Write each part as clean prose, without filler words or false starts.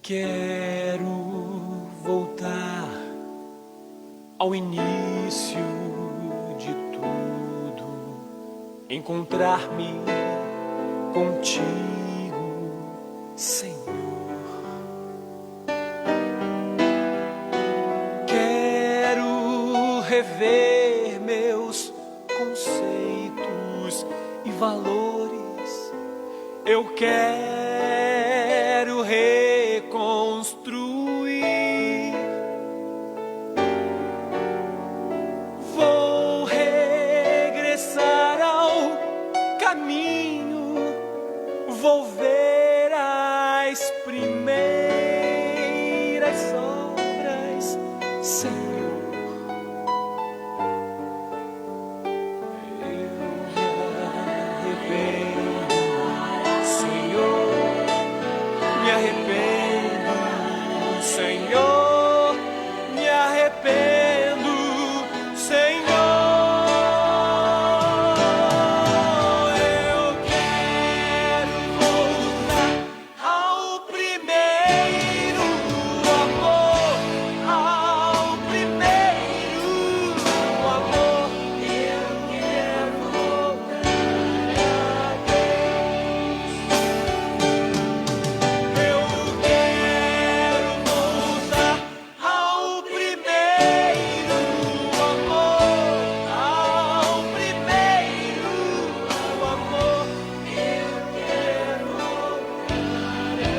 Quero voltar ao início de tudo, encontrar-me contigo, Senhor. Quero rever meus conceitos e valores. Eu quero reconstruir. Vou regressar ao caminho. Vou ver as primeiras obras, Senhor. Senhor, me arrependo, Senhor. Eu quero voltar ao primeiro amor, ao primeiro amor. Eu quero voltar a Deus. Eu quero voltar ao primeiro amor, ao primeiro amor. Eu quero voltar a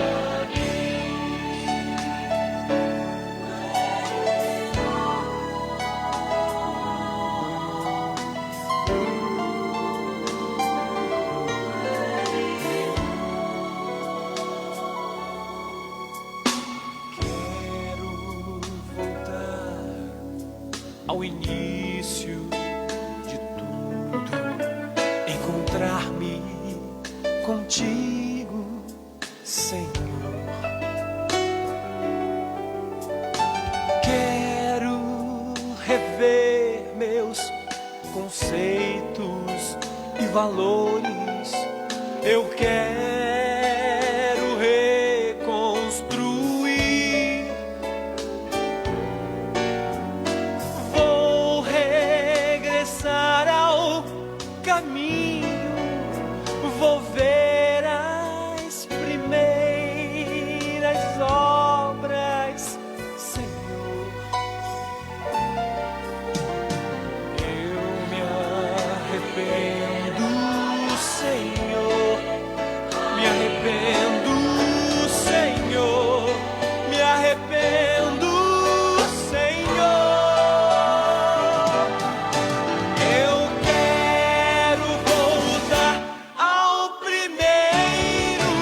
Quero voltar ao início de tudo, encontrar-me contigo, Senhor. Quero rever meus conceitos e valores. Eu quero reconstruir. Vou regressar ao caminho. Vou ver as primeiras obras, Senhor. Eu me arrependo, Senhor. Me arrependo, Senhor. Me arrependo, Senhor. Eu quero voltar ao primeiro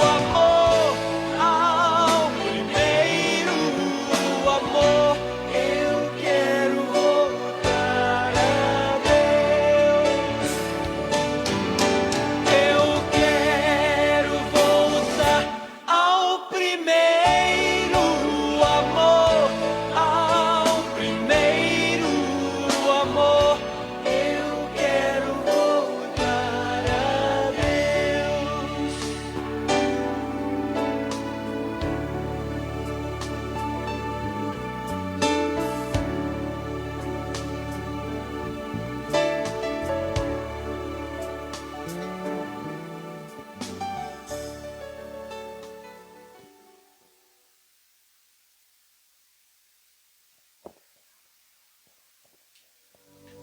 amor, ao primeiro amor. Eu quero voltar a Deus. Eu quero voltar ao primeiro amor, ao primeiro amor. Eu quero voltar a Deus.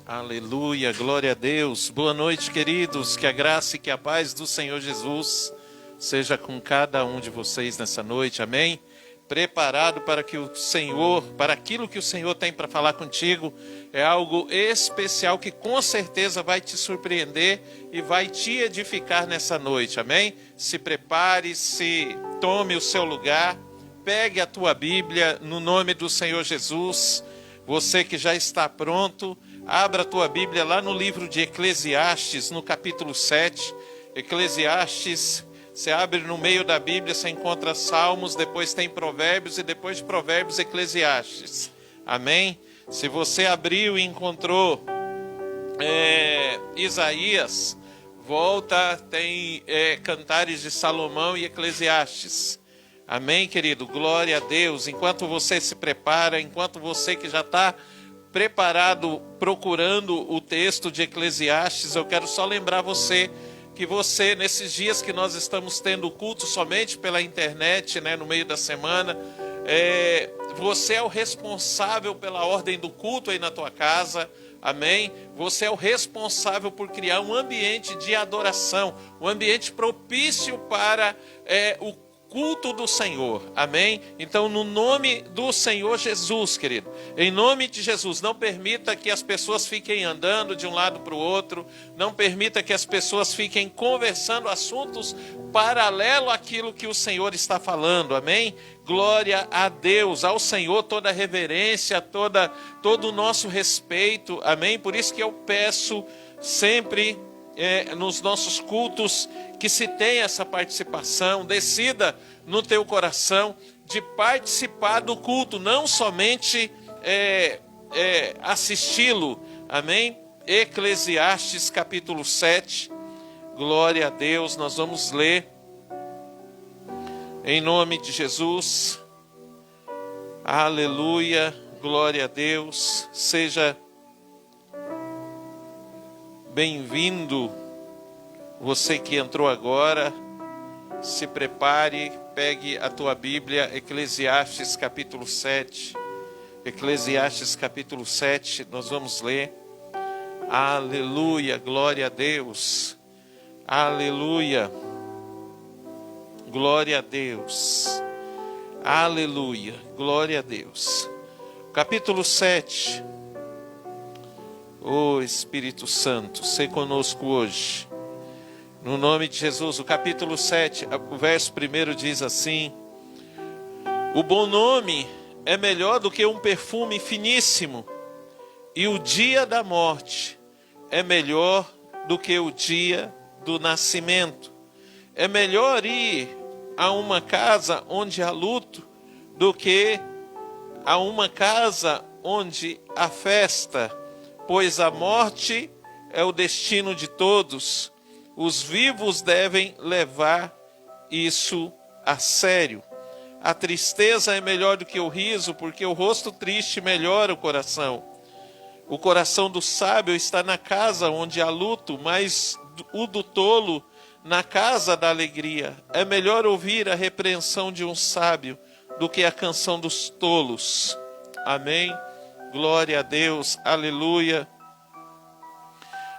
Aleluia, glória a Deus. Boa noite, queridos. Que a graça e que a paz do Senhor Jesus seja com cada um de vocês nessa noite, amém? Preparado para que o Senhor, para aquilo que o Senhor tem para falar contigo, é algo especial que com certeza vai te surpreender e vai te edificar nessa noite, amém? Se prepare, se tome o seu lugar, pegue a tua Bíblia no nome do Senhor Jesus. Você que já está pronto, abra a tua Bíblia lá no livro de Eclesiastes, no capítulo 7. Eclesiastes, você abre no meio da Bíblia, você encontra Salmos, depois tem Provérbios e depois de Provérbios, Eclesiastes. Amém? Se você abriu e encontrou Isaías, volta, tem Cantares de Salomão e Eclesiastes. Amém, querido? Glória a Deus. Enquanto você se prepara, enquanto você que já está preparado, procurando o texto de Eclesiastes, eu quero só lembrar você que você, nesses dias que nós estamos tendo culto somente pela internet, né, no meio da semana, você é o responsável pela ordem do culto aí na tua casa. Amém? Você é o responsável por criar um ambiente de adoração, um ambiente propício para o culto do Senhor. Amém? Então, no nome do Senhor Jesus, querido, em nome de Jesus, não permita que as pessoas fiquem andando de um lado para o outro, não permita que as pessoas fiquem conversando assuntos paralelo àquilo que o Senhor está falando. Amém? Glória a Deus, ao Senhor toda a reverência, todo o nosso respeito. Amém? Por isso que eu peço sempre nos nossos cultos que se tenha essa participação. Decida no teu coração de participar do culto, não somente assisti-lo. Amém? Eclesiastes capítulo 7, glória a Deus, nós vamos ler em nome de Jesus. Aleluia, glória a Deus. Seja bem-vindo, você que entrou agora. Se prepare, pegue a tua Bíblia, Eclesiastes capítulo 7. Eclesiastes capítulo 7, nós vamos ler. Aleluia, glória a Deus. Aleluia, glória a Deus. Aleluia, glória a Deus. Capítulo 7. Ô Espírito Santo, sei conosco hoje. No nome de Jesus, o capítulo 7, o verso 1 diz assim: o bom nome é melhor do que um perfume finíssimo, e o dia da morte é melhor do que o dia do nascimento. É melhor ir a uma casa onde há luto do que a uma casa onde há festa, pois a morte é o destino de todos. Os vivos devem levar isso a sério. A tristeza é melhor do que o riso, porque o rosto triste melhora o coração. O coração do sábio está na casa onde há luto, mas o do tolo na casa da alegria. É melhor ouvir a repreensão de um sábio do que a canção dos tolos. Amém? Glória a Deus, aleluia.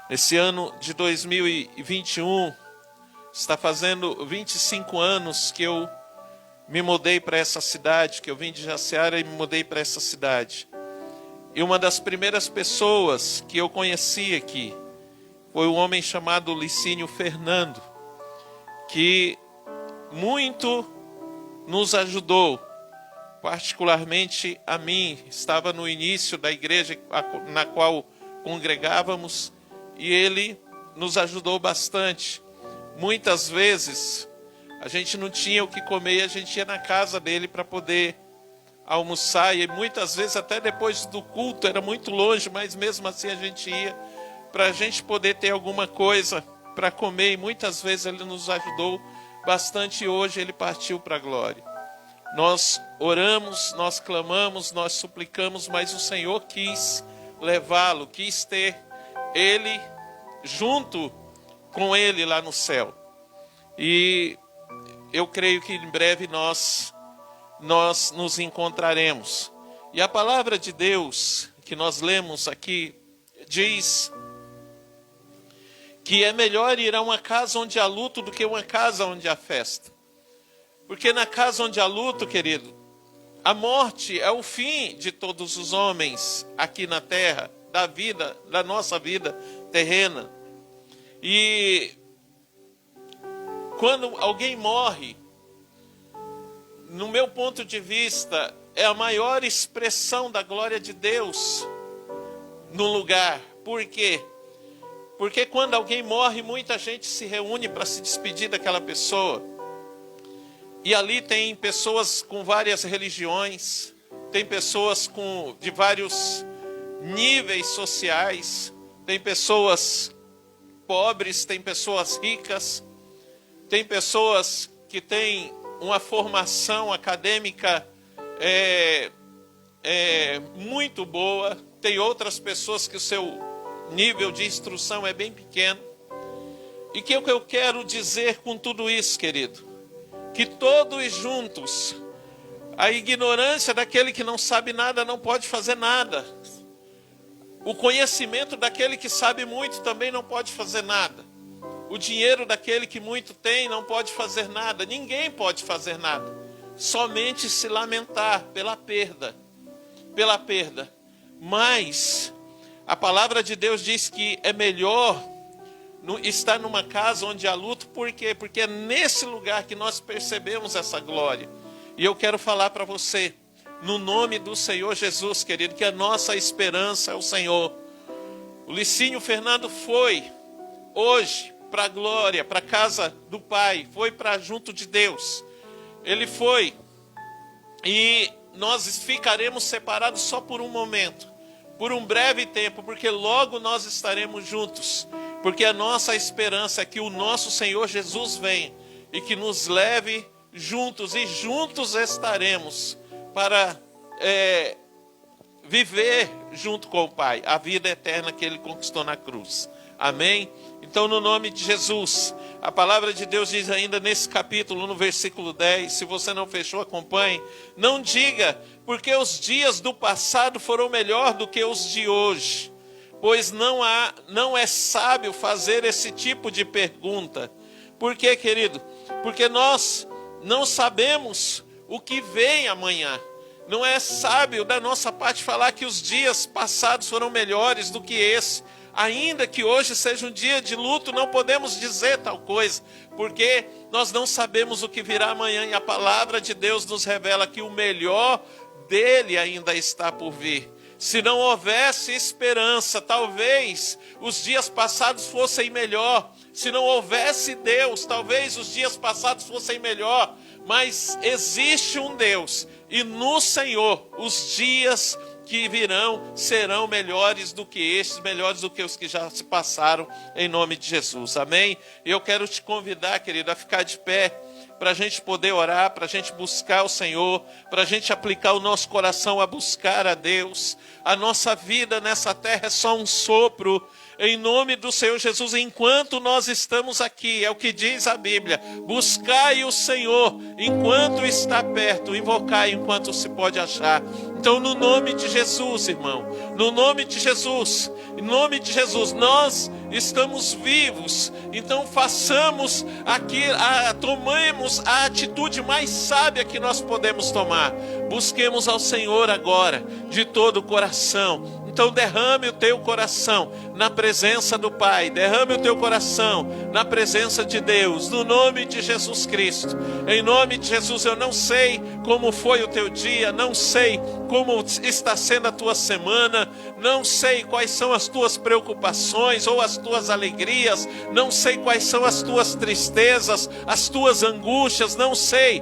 Esse ano de 2021 está fazendo 25 anos que eu me mudei para essa cidade, que eu vim de Jaciara e me mudei para essa cidade. E uma das primeiras pessoas que eu conheci aqui foi um homem chamado Licínio Fernando, que muito nos ajudou, particularmente a mim. Estava no início da igreja na qual congregávamos, e ele nos ajudou bastante. Muitas vezes a gente não tinha o que comer e a gente ia na casa dele para poder almoçar, e muitas vezes até depois do culto, era muito longe, mas mesmo assim a gente ia para a gente poder ter alguma coisa para comer, e muitas vezes ele nos ajudou bastante, e hoje ele partiu para a glória. Nós oramos, nós clamamos, nós suplicamos, mas o Senhor quis levá-lo, quis ter ele junto com ele lá no céu. E eu creio que em breve nós nos encontraremos. E a palavra de Deus que nós lemos aqui diz que é melhor ir a uma casa onde há luto do que uma casa onde há festa. Porque na casa onde há luto, querido, a morte é o fim de todos os homens aqui na terra, da vida, da nossa vida terrena. E quando alguém morre, no meu ponto de vista, é a maior expressão da glória de Deus no lugar. Por quê? Porque quando alguém morre, muita gente se reúne para se despedir daquela pessoa. E ali tem pessoas com várias religiões, tem pessoas de vários níveis sociais, tem pessoas pobres, tem pessoas ricas, tem pessoas que têm uma formação acadêmica muito boa, tem outras pessoas que o seu nível de instrução é bem pequeno. E que o que eu quero dizer com tudo isso, querido? Que todos juntos, a ignorância daquele que não sabe nada não pode fazer nada. O conhecimento daquele que sabe muito também não pode fazer nada. O dinheiro daquele que muito tem não pode fazer nada. Ninguém pode fazer nada. Somente se lamentar pela perda. Pela perda. Mas a palavra de Deus diz que é melhor estar numa casa onde há luto. Por quê? Porque é nesse lugar que nós percebemos essa glória. E eu quero falar para você, no nome do Senhor Jesus, querido, que a nossa esperança é o Senhor. O Licínio Fernando foi hoje para a glória, para a casa do Pai, foi para junto de Deus. Ele foi, e nós ficaremos separados só por um momento, por um breve tempo, porque logo nós estaremos juntos, porque a nossa esperança é que o nosso Senhor Jesus venha e que nos leve juntos, e juntos estaremos para viver junto com o Pai, a vida eterna que Ele conquistou na cruz. Amém? Então, no nome de Jesus, a palavra de Deus diz ainda nesse capítulo, no versículo 10, se você não fechou, acompanhe. Não diga, porque os dias do passado foram melhor do que os de hoje, pois não é sábio fazer esse tipo de pergunta. Por quê, querido? Porque nós não sabemos o que vem amanhã. Não é sábio da nossa parte falar que os dias passados foram melhores do que esse. Ainda que hoje seja um dia de luto, não podemos dizer tal coisa, porque nós não sabemos o que virá amanhã, e a palavra de Deus nos revela que o melhor dele ainda está por vir. Se não houvesse esperança, talvez os dias passados fossem melhor. Se não houvesse Deus, talvez os dias passados fossem melhor. Mas existe um Deus, e no Senhor os dias que virão serão melhores do que estes, melhores do que os que já se passaram, em nome de Jesus. Amém? Eu quero te convidar, querido, a ficar de pé, para a gente poder orar, para a gente buscar o Senhor, para a gente aplicar o nosso coração a buscar a Deus. A nossa vida nessa terra é só um sopro. Em nome do Senhor Jesus, enquanto nós estamos aqui, é o que diz a Bíblia, buscai o Senhor enquanto está perto, invocai enquanto se pode achar. Então, no nome de Jesus, irmão, no nome de Jesus, em nome de Jesus, nós estamos vivos. Então façamos tomemos a atitude mais sábia que nós podemos tomar. Busquemos ao Senhor agora, de todo o coração. Então derrame o teu coração na presença do Pai, derrame o teu coração na presença de Deus, no nome de Jesus Cristo. Em nome de Jesus, eu não sei como foi o teu dia, não sei como está sendo a tua semana, não sei quais são as tuas preocupações ou as tuas alegrias, não sei quais são as tuas tristezas, as tuas angústias, não sei,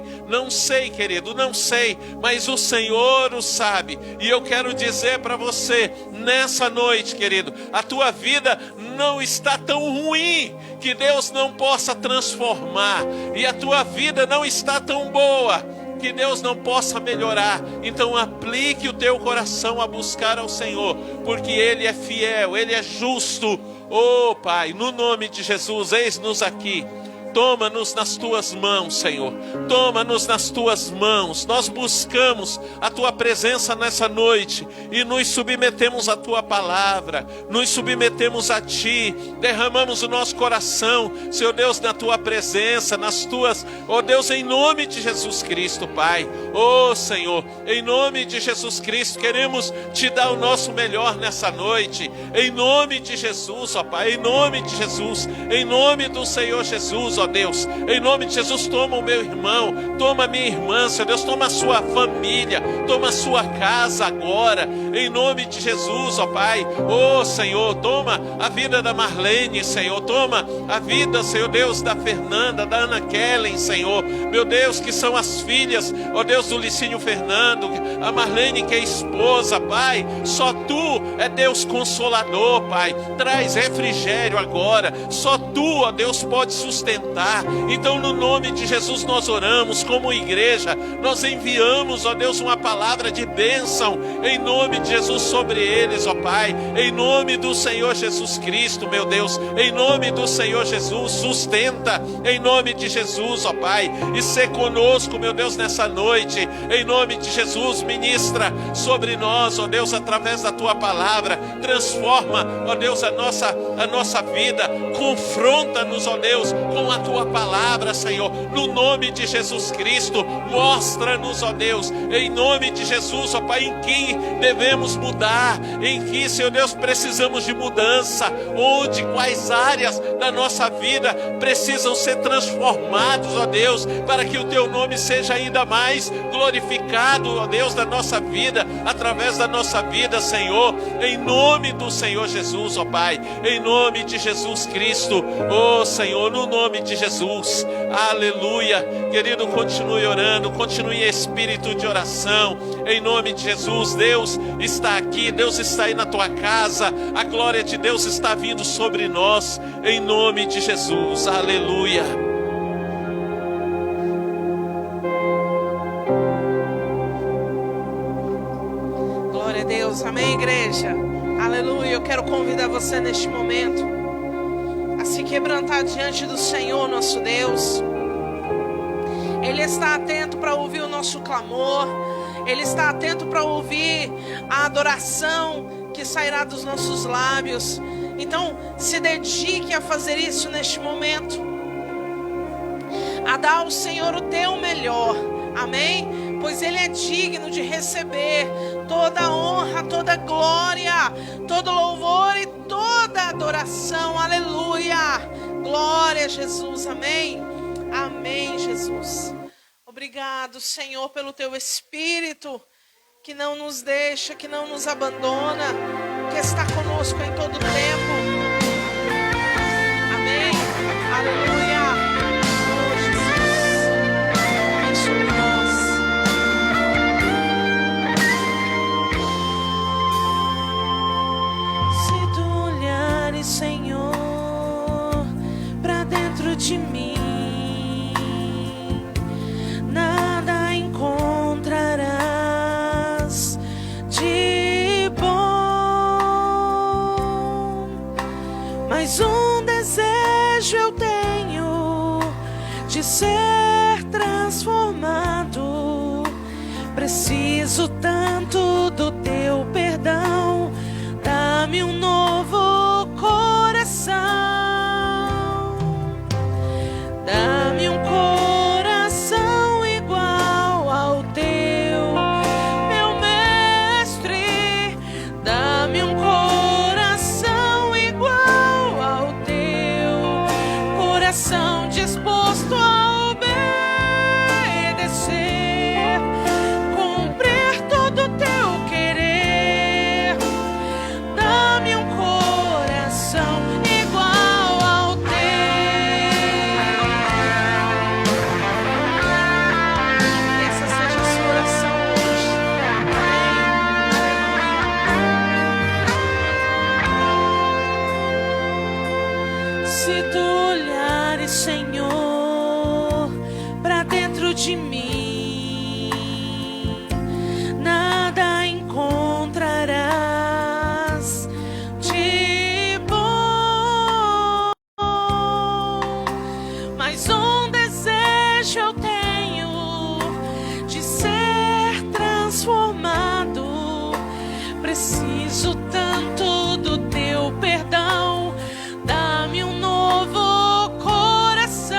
querido, não sei, mas o Senhor o sabe. E eu quero dizer para você, nessa noite, querido, a tua vida não está tão ruim que Deus não possa transformar, e a tua vida não está tão boa que Deus não possa melhorar. Então aplique o teu coração a buscar ao Senhor, porque Ele é fiel, Ele é justo. Oh Pai, no nome de Jesus, eis-nos aqui. Toma-nos nas tuas mãos, Senhor. Toma-nos nas tuas mãos. Nós buscamos a tua presença nessa noite e nos submetemos à tua palavra, nos submetemos a ti, derramamos o nosso coração, Senhor Deus, na tua presença, nas tuas, ó Deus, em nome de Jesus Cristo, Pai. Ó Senhor, em nome de Jesus Cristo, queremos te dar o nosso melhor nessa noite, em nome de Jesus, ó Pai, em nome de Jesus, em nome do Senhor Jesus, ó Deus, em nome de Jesus, toma o meu irmão, toma a minha irmã, Senhor Deus, toma a sua família, toma a sua casa agora, em nome de Jesus, ó Pai. Ó Senhor, toma a vida da Marlene, Senhor, toma a vida, Senhor Deus, da Fernanda, da Ana Kellen, Senhor, meu Deus, que são as filhas, ó Deus, do Licínio Fernando, a Marlene que é esposa, Pai, só Tu é Deus consolador, Pai, traz refrigério agora, só Tu, ó Deus, pode sustentar altar. Então, no nome de Jesus, nós oramos como igreja, nós enviamos, ó Deus, uma palavra de bênção, em nome de Jesus, sobre eles, ó Pai, em nome do Senhor Jesus Cristo, meu Deus, em nome do Senhor Jesus, sustenta, em nome de Jesus, ó Pai, e ser conosco, meu Deus, nessa noite, em nome de Jesus, ministra sobre nós, ó Deus, através da Tua palavra, transforma, ó Deus, a nossa vida, confronta-nos, ó Deus, com a Tua palavra, Senhor, no nome de Jesus Cristo, mostra-nos, ó Deus, em nome de Jesus, ó Pai, em que devemos mudar, em que, Senhor Deus, precisamos de mudança, onde, quais áreas da nossa vida precisam ser transformados, ó Deus, para que o Teu nome seja ainda mais glorificado, ó Deus, da nossa vida, através da nossa vida, Senhor, em nome do Senhor Jesus, ó Pai, em nome de Jesus Cristo, ó Senhor, no nome de Jesus, aleluia. Querido, continue orando, continue em espírito de oração, em nome de Jesus. Deus está aqui, Deus está aí na tua casa, a glória de Deus está vindo sobre nós, em nome de Jesus, aleluia. Glória a Deus, amém, igreja, aleluia. Eu quero convidar você neste momento a se quebrantar diante do Senhor nosso Deus. Ele está atento para ouvir o nosso clamor, Ele está atento para ouvir a adoração que sairá dos nossos lábios. Então, se dedique a fazer isso neste momento, a dar ao Senhor o teu melhor, amém? Pois Ele é digno de receber toda honra, toda glória, todo louvor e toda adoração, aleluia. Glória a Jesus, amém? Amém, Jesus. Obrigado, Senhor, pelo Teu Espírito, que não nos deixa, que não nos abandona, que está conosco em todo tempo. Amém. Aleluia. Oh, Jesus. Vem sobre nós. Se Tu olhares, Senhor, para dentro de mim, nada encontrarás de bom, mas um desejo eu tenho de ser transformado. Preciso tanto do Teu perdão, dá-me um novo coração, dá-me um coração igual ao Teu, meu mestre. Dá-me um coração igual ao Teu, coração disposto a obedecer, cumprir todo o Teu querer. Dá-me um coração igual ao Teu. Essa seja a sua oração hoje. Amém. Se Tu olhares, Senhor, para dentro de mim, nada encontrarás de bom, mas um desejo eu tenho de ser transformado. Preciso tanto do Teu perdão, dá-me um novo coração,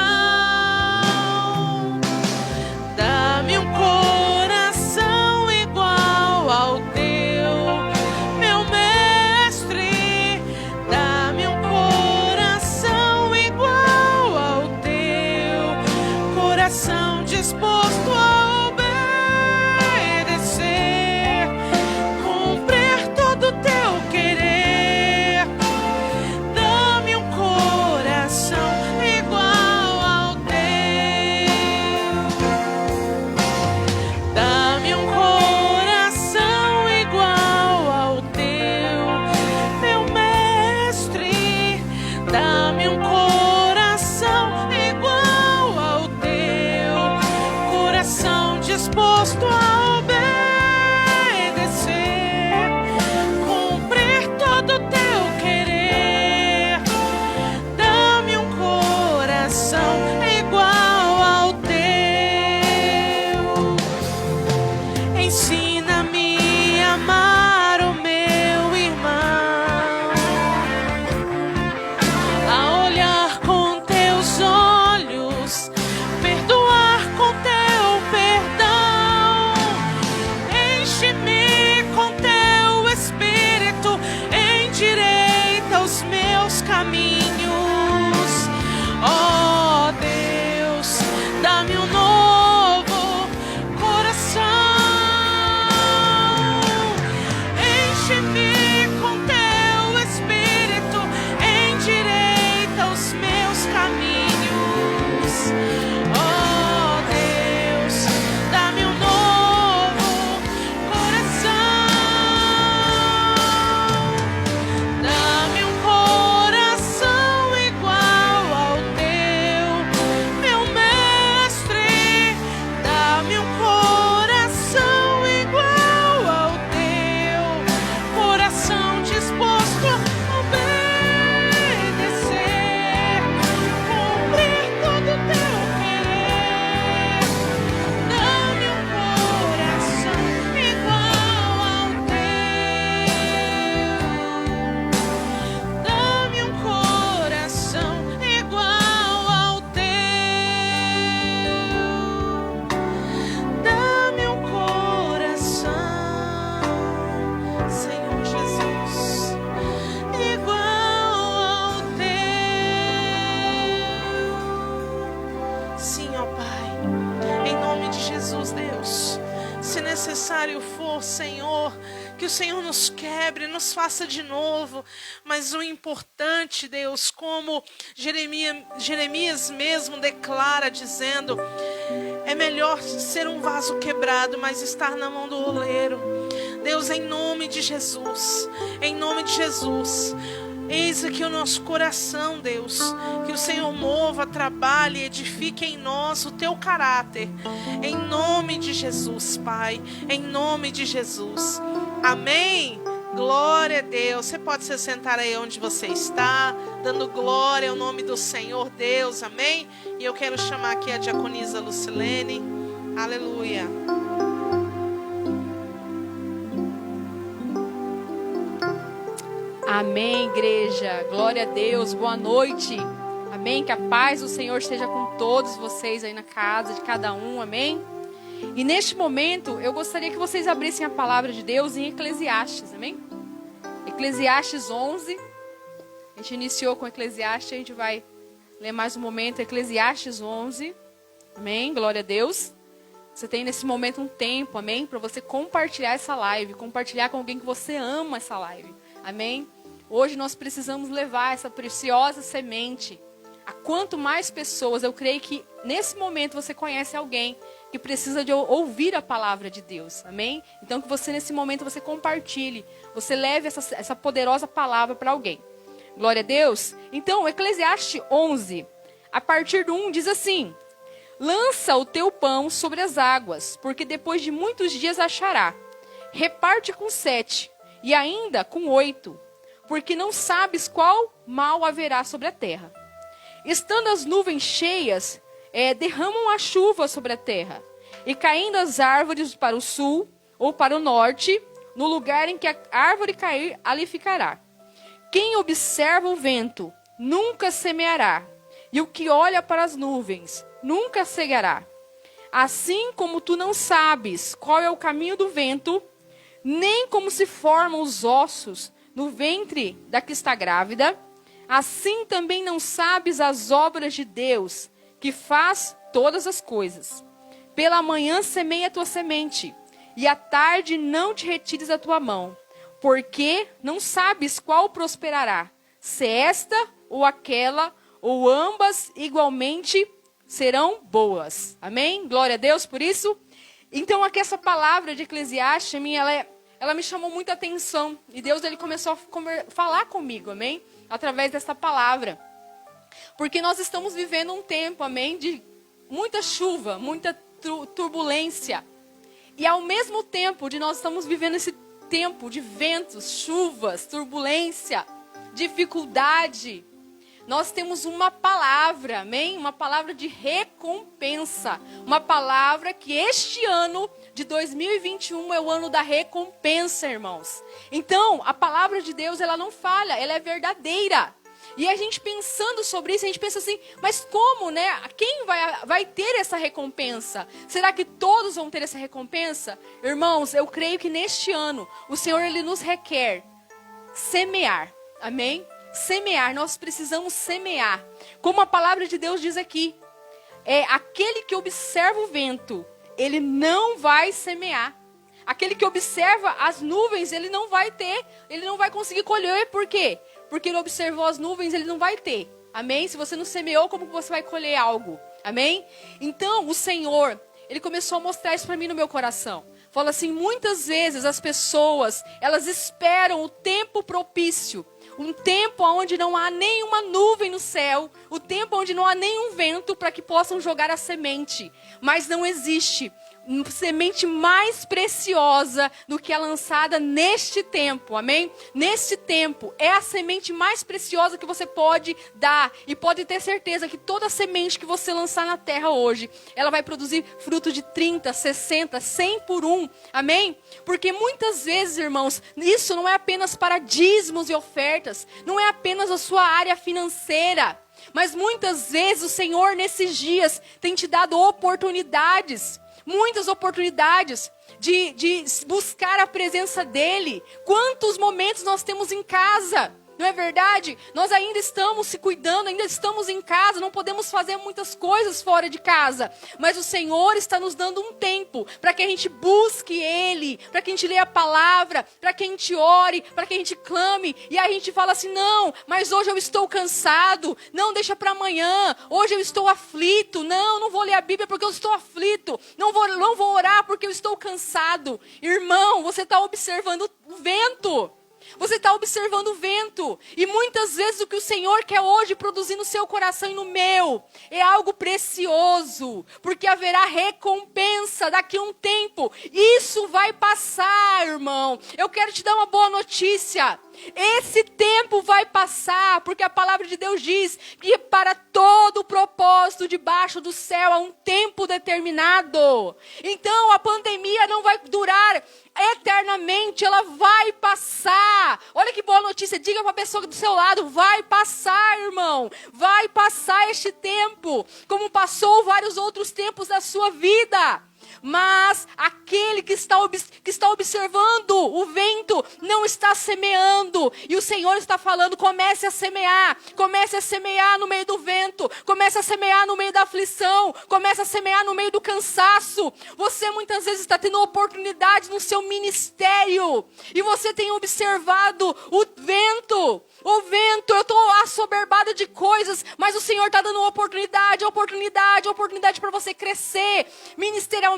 Senhor, que o Senhor nos quebre, nos faça de novo. Mas o importante, Deus, como Jeremias mesmo declara, dizendo: é melhor ser um vaso quebrado, mas estar na mão do oleiro. Deus, em nome de Jesus, em nome de Jesus, eis aqui o nosso coração, Deus. Que o Senhor mova, trabalhe, edifique em nós o teu caráter. Em nome de Jesus, Pai. Em nome de Jesus. Amém. Glória a Deus. Você pode se sentar aí onde você está, dando glória ao nome do Senhor Deus. Amém. E eu quero chamar aqui a diaconisa Lucilene. Aleluia. Amém, igreja. Glória a Deus. Boa noite. Amém. Que a paz do Senhor esteja com todos vocês aí na casa de cada um. Amém. E neste momento, eu gostaria que vocês abrissem a palavra de Deus em Eclesiastes. Amém. Eclesiastes 11. A gente iniciou com Eclesiastes. A gente vai ler mais um momento. Eclesiastes 11. Amém. Glória a Deus. Você tem nesse momento um tempo, amém, para você compartilhar essa live. Compartilhar com alguém que você ama essa live. Amém. Hoje nós precisamos levar essa preciosa semente a quanto mais pessoas. Eu creio que nesse momento você conhece alguém que precisa de ouvir a palavra de Deus, amém? Então que você nesse momento você compartilhe, você leve essa poderosa palavra para alguém. Glória a Deus. Então Eclesiastes 11, a partir do 1 diz assim: lança o teu pão sobre as águas, porque depois de muitos dias achará. Reparte com 7 e ainda com 8, porque não sabes qual mal haverá sobre a terra. Estando as nuvens cheias, derramam a chuva sobre a terra, e caindo as árvores para o sul ou para o norte, no lugar em que a árvore cair, ali ficará. Quem observa o vento nunca semeará, e o que olha para as nuvens nunca cegará. Assim como tu não sabes qual é o caminho do vento, nem como se formam os ossos no ventre da que está grávida, assim também não sabes as obras de Deus, que faz todas as coisas. Pela manhã semeia a tua semente, e à tarde não te retires a tua mão, porque não sabes qual prosperará, se esta ou aquela, ou ambas igualmente serão boas. Amém? Glória a Deus por isso. Então aqui essa palavra de Eclesiastes, ela me chamou muita atenção. E Deus ele começou a falar comigo, amém? Através dessa palavra. Porque nós estamos vivendo um tempo, amém? De muita chuva, muita turbulência. E ao mesmo tempo de nós estamos vivendo esse tempo de ventos, chuvas, turbulência, dificuldade, nós temos uma palavra, amém? Uma palavra de recompensa. Uma palavra que este ano de 2021 é o ano da recompensa, irmãos. Então, a palavra de Deus, ela não falha, ela é verdadeira. E a gente pensando sobre isso, a gente pensa assim, mas como, né? Quem vai ter essa recompensa? Será que todos vão ter essa recompensa? Irmãos, eu creio que neste ano, o Senhor, ele nos requer semear, amém? Semear, nós precisamos semear. Como a palavra de Deus diz aqui, aquele que observa o vento, ele não vai semear. Aquele que observa as nuvens, ele não vai conseguir colher. Por quê? Porque ele observou as nuvens, ele não vai ter. Amém? Se você não semeou, como você vai colher algo? Amém? Então, o Senhor, ele começou a mostrar isso para mim no meu coração. Fala assim, muitas vezes as pessoas, elas esperam o tempo propício. Um tempo onde não há nenhuma nuvem no céu. O tempo onde não há nenhum vento para que possam jogar a semente. Mas não existe semente mais preciosa do que a lançada neste tempo, amém? Neste tempo, é a semente mais preciosa que você pode dar, e pode ter certeza que toda semente que você lançar na terra hoje, ela vai produzir fruto de 30, 60, 100 por um, amém? Porque muitas vezes, irmãos, isso não é apenas para dízimos e ofertas, não é apenas a sua área financeira, mas muitas vezes o Senhor nesses dias tem te dado oportunidades, muitas oportunidades de buscar a presença dEle. Quantos momentos nós temos em casa, Não é verdade? Nós ainda estamos se cuidando, ainda estamos em casa, não podemos fazer muitas coisas fora de casa. Mas o Senhor está nos dando um tempo para que a gente busque Ele, para que a gente leia a palavra, para que a gente ore, para que a gente clame. E aí a gente fala assim, não, mas hoje eu estou cansado. Não, deixa para amanhã. Hoje eu estou aflito. Não, não vou ler a Bíblia porque eu estou aflito. Não vou orar porque eu estou cansado. Irmão, você está observando o vento. Você está observando o vento. E muitas vezes o que o Senhor quer hoje produzir no seu coração e no meu é algo precioso. Porque haverá recompensa daqui a um tempo. Isso vai passar, irmão. Eu quero te dar uma boa notícia. Esse tempo vai passar, porque a palavra de Deus diz que para todo propósito debaixo do céu há um tempo determinado. Então a pandemia não vai durar eternamente, ela vai passar. Olha que boa notícia, diga para a pessoa do seu lado, vai passar, irmão. Vai passar este tempo, como passou vários outros tempos da sua vida. Mas aquele que está observando o vento não está semeando. E o Senhor está falando, comece a semear no meio do vento, comece a semear no meio da aflição, comece a semear no meio do cansaço. Você muitas vezes está tendo oportunidade no seu ministério e você tem observado o vento, eu estou assoberbada de coisas, mas o Senhor está dando oportunidade para você crescer ministerialmente,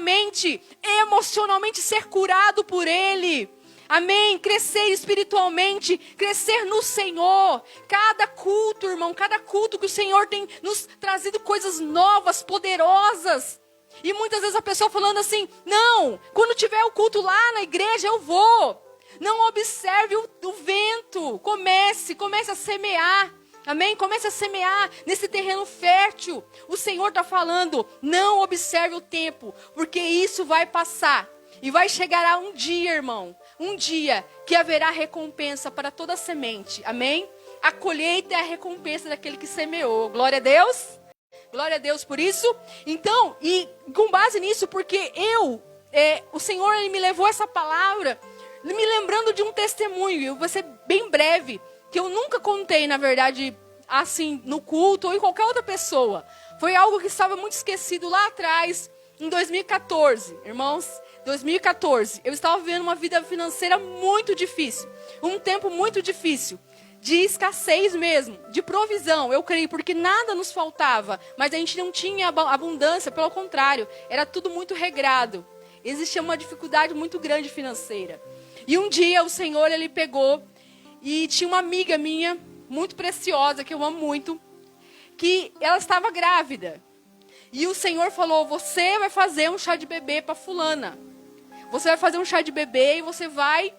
emocionalmente, ser curado por Ele. Amém? Crescer espiritualmente, crescer no Senhor. Cada culto, irmão, cada culto que o Senhor tem nos trazido coisas novas, poderosas. E muitas vezes a pessoa falando assim, não, quando tiver o culto lá na igreja eu vou. Não observe o vento, comece a semear. Amém? Comece a semear nesse terreno fértil. O Senhor está falando, não observe o tempo, porque isso vai passar. E vai chegar a um dia, irmão, um dia que haverá recompensa para toda a semente. Amém? A colheita é a recompensa daquele que semeou. Glória a Deus. Glória a Deus por isso. Então, e com base nisso, porque o Senhor ele me levou essa palavra, me lembrando de um testemunho, eu vou ser bem breve, que eu nunca contei, na verdade, assim, no culto ou em qualquer outra pessoa. Foi algo que estava muito esquecido lá atrás, em 2014, irmãos. 2014, eu estava vivendo uma vida financeira muito difícil, um tempo muito difícil, de escassez mesmo, de provisão, eu creio, porque nada nos faltava, mas a gente não tinha abundância, pelo contrário, era tudo muito regrado. Existia uma dificuldade muito grande financeira. E um dia o Senhor, ele pegou e tinha uma amiga minha, muito preciosa, que eu amo muito, que ela estava grávida. E o Senhor falou, você vai fazer um chá de bebê para fulana. Você vai fazer um chá de bebê e você vai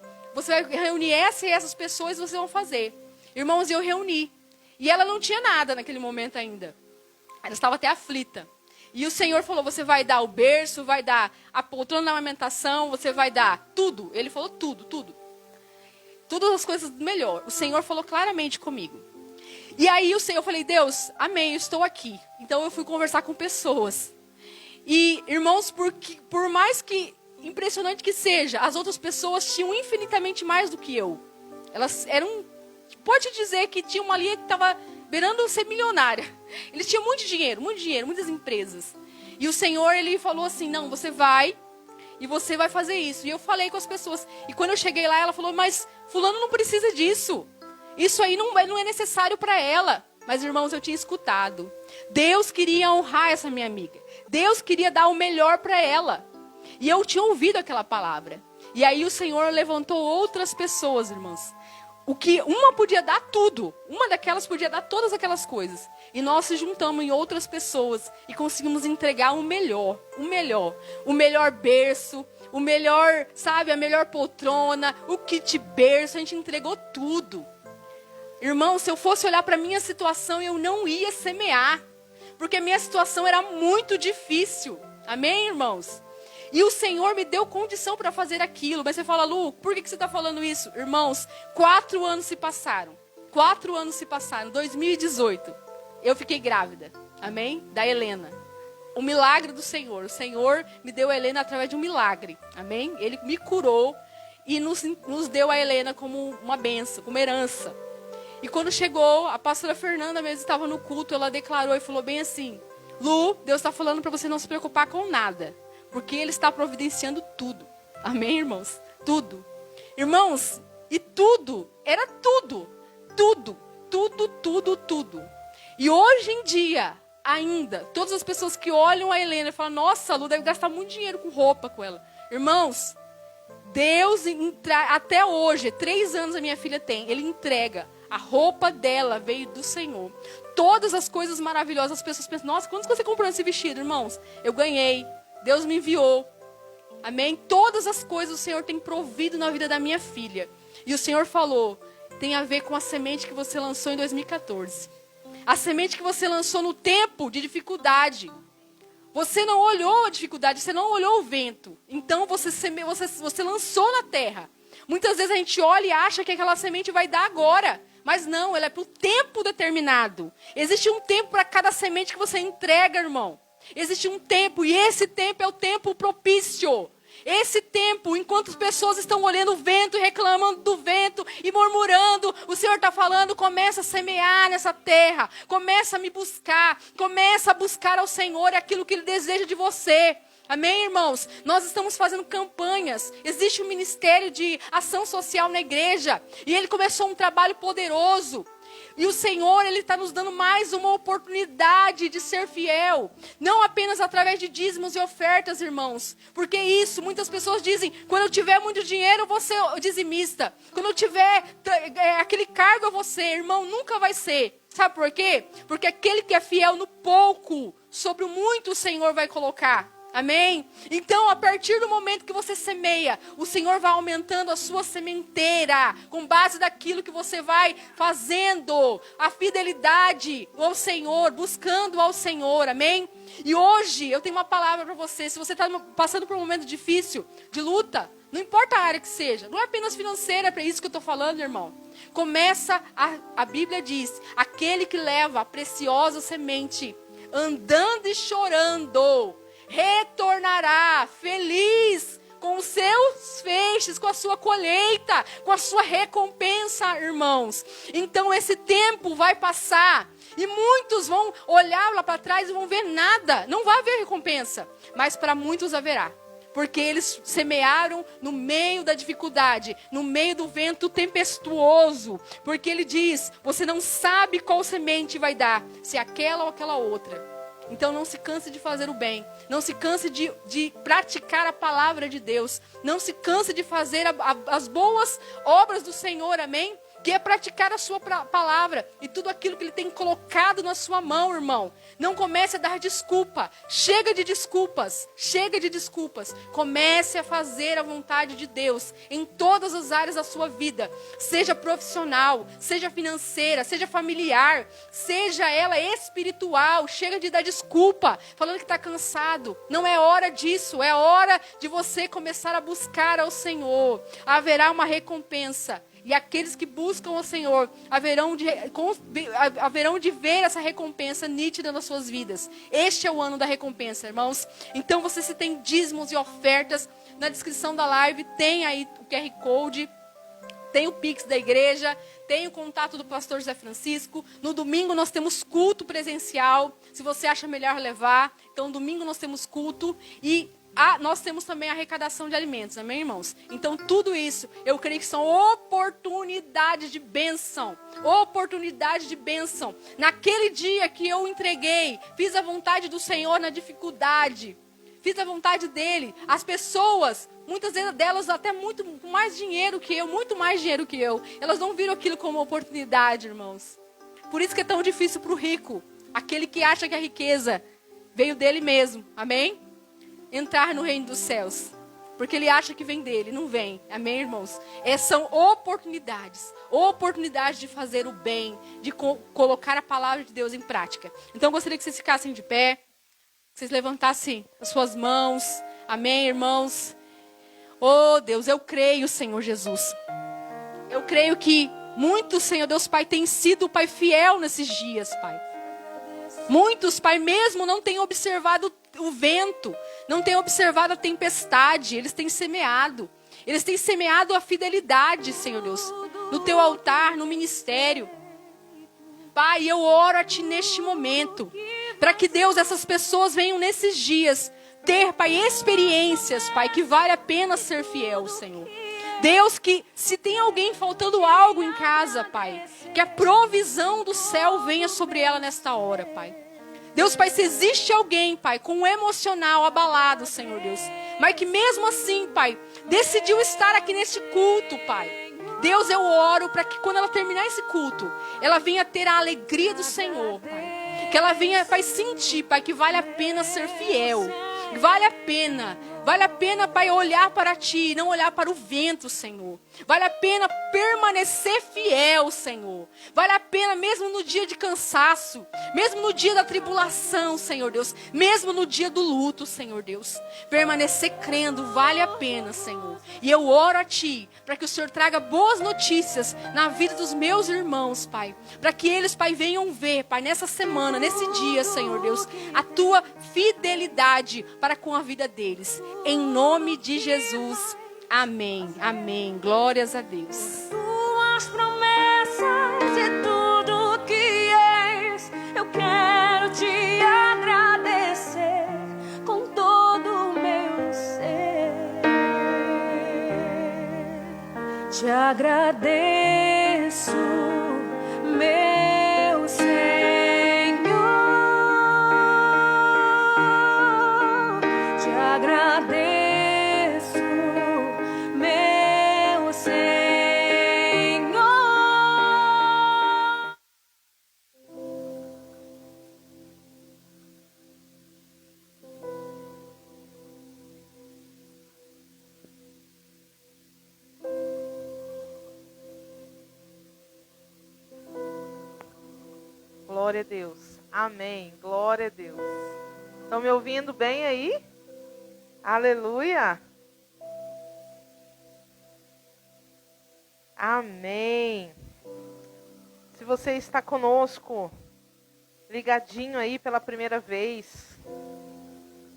reunir essas pessoas e vocês vão fazer. Irmãos, eu reuni. E ela não tinha nada naquele momento ainda. Ela estava até aflita. E o Senhor falou, você vai dar o berço, vai dar a poltrona da amamentação, você vai dar tudo. Ele falou tudo. Todas as coisas melhor. O Senhor falou claramente comigo. E aí eu falei, Deus, amém, eu estou aqui. Então eu fui conversar com pessoas. E, irmãos, por mais que impressionante que seja, as outras pessoas tinham infinitamente mais do que eu. Elas eram, pode dizer que tinha uma ali que estava beirando ser milionária. Eles tinham muito dinheiro, muitas empresas. E o Senhor, ele falou assim, não, você vai e você vai fazer isso. E eu falei com as pessoas. E quando eu cheguei lá, ela falou, mas fulano não precisa disso. Isso aí não é necessário para ela. Mas, irmãos, eu tinha escutado. Deus queria honrar essa minha amiga. Deus queria dar o melhor para ela. E eu tinha ouvido aquela palavra. E aí o Senhor levantou outras pessoas, irmãos. O que uma podia dar tudo. Uma daquelas podia dar todas aquelas coisas. E nós se juntamos em outras pessoas e conseguimos entregar o melhor. O melhor berço, o melhor, sabe, a melhor poltrona, o kit berço. A gente entregou tudo. Irmão, se eu fosse olhar para a minha situação, eu não ia semear. Porque a minha situação era muito difícil. Amém, irmãos? E o Senhor me deu condição para fazer aquilo. Mas você fala, Lu, por que você está falando isso? Irmãos, 4 anos se passaram. 4 anos se passaram. 2018, eu fiquei grávida. Amém? Da Helena. O milagre do Senhor. O Senhor me deu a Helena através de um milagre. Amém? Ele me curou e nos deu a Helena como uma bênção, como herança. E quando chegou, a pastora Fernanda mesmo estava no culto, ela declarou e falou bem assim: Lu, Deus está falando para você não se preocupar com nada, porque Ele está providenciando tudo. Amém, irmãos? Tudo. Irmãos, e tudo, era tudo. Tudo, tudo, tudo, tudo. E hoje em dia, ainda, todas as pessoas que olham a Helena e falam: nossa, a Lu deve gastar muito dinheiro com roupa com ela. Irmãos, Deus, até hoje, 3 anos a minha filha tem, Ele entrega. A roupa dela veio do Senhor. Todas as coisas maravilhosas, as pessoas pensam: nossa, quando você comprou esse vestido, irmãos? Eu ganhei, Deus me enviou. Amém? Todas as coisas o Senhor tem provido na vida da minha filha. E o Senhor falou: tem a ver com a semente que você lançou em 2014. A semente que você lançou no tempo de dificuldade. Você não olhou a dificuldade, você não olhou o vento. Então você lançou na terra. Muitas vezes a gente olha e acha que aquela semente vai dar agora. Mas não, ela é para o tempo determinado. Existe um tempo para cada semente que você entrega, irmão. Existe um tempo, e esse tempo é o tempo propício. Esse tempo, enquanto as pessoas estão olhando o vento, reclamando do vento e murmurando, o Senhor está falando: começa a semear nessa terra, começa a me buscar, começa a buscar ao Senhor aquilo que Ele deseja de você. Amém, irmãos? Nós estamos fazendo campanhas. Existe um ministério de ação social na igreja. E ele começou um trabalho poderoso. E o Senhor, Ele está nos dando mais uma oportunidade de ser fiel. Não apenas através de dízimos e ofertas, irmãos. Porque isso, muitas pessoas dizem: quando eu tiver muito dinheiro, eu vou ser dizimista. Quando eu tiver aquele cargo, eu vou ser. Irmão, nunca vai ser. Sabe por quê? Porque aquele que é fiel no pouco, sobre o muito o Senhor vai colocar. Amém? Então, a partir do momento que você semeia, o Senhor vai aumentando a sua sementeira, com base daquilo que você vai fazendo, a fidelidade ao Senhor, buscando ao Senhor, amém? E hoje, eu tenho uma palavra para você. Se você está passando por um momento difícil, de luta, não importa a área que seja, não é apenas financeira, é para isso que eu estou falando, irmão. A Bíblia diz: aquele que leva a preciosa semente, andando e chorando, retornará feliz com os seus feixes, com a sua colheita, com a sua recompensa, irmãos. Então esse tempo vai passar e muitos vão olhar lá para trás e vão ver nada, não vai haver recompensa, mas para muitos haverá. Porque eles semearam no meio da dificuldade, no meio do vento tempestuoso. Porque ele diz: você não sabe qual semente vai dar, se aquela ou aquela outra. Então não se canse de fazer o bem. Não se canse de praticar a palavra de Deus. Não se canse de fazer as boas obras do Senhor, amém? Que é praticar a sua palavra e tudo aquilo que Ele tem colocado na sua mão, irmão. Não comece a dar desculpa. Chega de desculpas. Chega de desculpas. Comece a fazer a vontade de Deus em todas as áreas da sua vida. Seja profissional, seja financeira, seja familiar, seja ela espiritual. Chega de dar desculpa, falando que está cansado. Não é hora disso. É hora de você começar a buscar ao Senhor. Haverá uma recompensa. E aqueles que buscam o Senhor haverão de ver essa recompensa nítida nas suas vidas. Este é o ano da recompensa, irmãos. Então, se tem dízimos e ofertas, na descrição da live tem aí o QR Code, tem o Pix da igreja, tem o contato do pastor José Francisco. No domingo nós temos culto presencial, se você acha melhor levar. Então, domingo nós temos culto e nós temos também a arrecadação de alimentos, amém, irmãos? Então, tudo isso, eu creio que são oportunidades de bênção. Oportunidade de bênção. Naquele dia que eu entreguei, fiz a vontade do Senhor na dificuldade. Fiz a vontade dEle. As pessoas, muitas delas até muito mais dinheiro que eu, muito mais dinheiro que eu. Elas não viram aquilo como oportunidade, irmãos. Por isso que é tão difícil para o rico. Aquele que acha que a riqueza veio dele mesmo, amém? Entrar no reino dos céus, porque ele acha que vem dele, não vem, amém, irmãos? São oportunidades de fazer o bem, de colocar a palavra de Deus em prática. Então eu gostaria que vocês ficassem de pé, que vocês levantassem as suas mãos, amém, irmãos? Oh Deus, eu creio, Senhor Jesus, eu creio que muitos, Senhor Deus Pai, têm sido, Pai, fiel nesses dias, Pai. Muitos, Pai, mesmo não têm observado o vento, não têm observado a tempestade, eles têm semeado. Eles têm semeado a fidelidade, Senhor Deus, no Teu altar, no ministério. Pai, eu oro a Ti neste momento, para que, Deus, essas pessoas venham nesses dias ter, Pai, experiências, Pai, que vale a pena ser fiel, Senhor. Deus, que se tem alguém faltando algo em casa, Pai, que a provisão do céu venha sobre ela nesta hora, Pai. Deus, Pai, se existe alguém, Pai, com o emocional abalado, Senhor Deus, mas que mesmo assim, Pai, decidiu estar aqui neste culto, Pai. Deus, eu oro para que quando ela terminar esse culto, ela venha ter a alegria do Senhor, Pai. Que ela venha, Pai, sentir, Pai, que vale a pena ser fiel. Vale a pena, Pai, olhar para Ti, não olhar para o vento, Senhor. Vale a pena permanecer fiel, Senhor. Vale a pena mesmo no dia de cansaço, mesmo no dia da tribulação, Senhor Deus, mesmo no dia do luto, Senhor Deus. Permanecer crendo vale a pena, Senhor. E eu oro a Ti, para que o Senhor traga boas notícias na vida dos meus irmãos, Pai. Para que eles, Pai, venham ver, Pai, nessa semana, nesse dia, Senhor Deus, a Tua fidelidade para com a vida deles. Em nome de Jesus. Amém. Amém. Glórias a Deus. Tuas promessas e tudo que és, eu quero te agradecer com todo o meu ser. Te agradeço, meu Senhor. Te agradeço. Glória a Deus. Amém. Glória a Deus. Estão me ouvindo bem aí? Aleluia. Amém. Se você está conosco, ligadinho aí pela primeira vez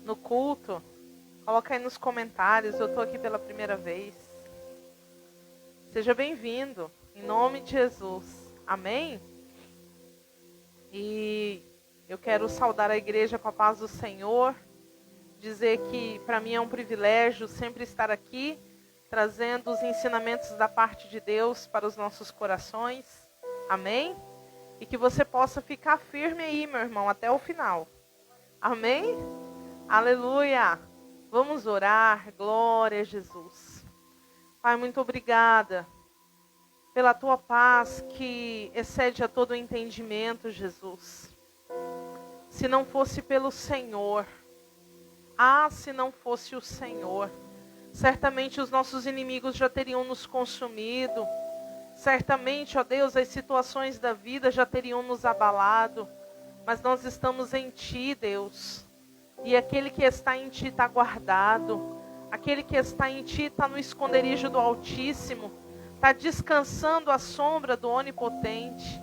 no culto, coloca aí nos comentários, eu estou aqui pela primeira vez. Seja bem-vindo, em nome de Jesus. Amém? E eu quero saudar a igreja com a paz do Senhor, dizer que para mim é um privilégio sempre estar aqui, trazendo os ensinamentos da parte de Deus para os nossos corações. Amém? E que você possa ficar firme aí, meu irmão, até o final. Amém? Aleluia! Vamos orar. Glória a Jesus. Pai, muito obrigada pela Tua paz que excede a todo entendimento, Jesus. Se não fosse pelo Senhor, se não fosse o Senhor, certamente os nossos inimigos já teriam nos consumido. Certamente, ó Deus, as situações da vida já teriam nos abalado. Mas nós estamos em Ti, Deus. E aquele que está em Ti está guardado. Aquele que está em Ti está no esconderijo do Altíssimo. Está descansando à sombra do Onipotente.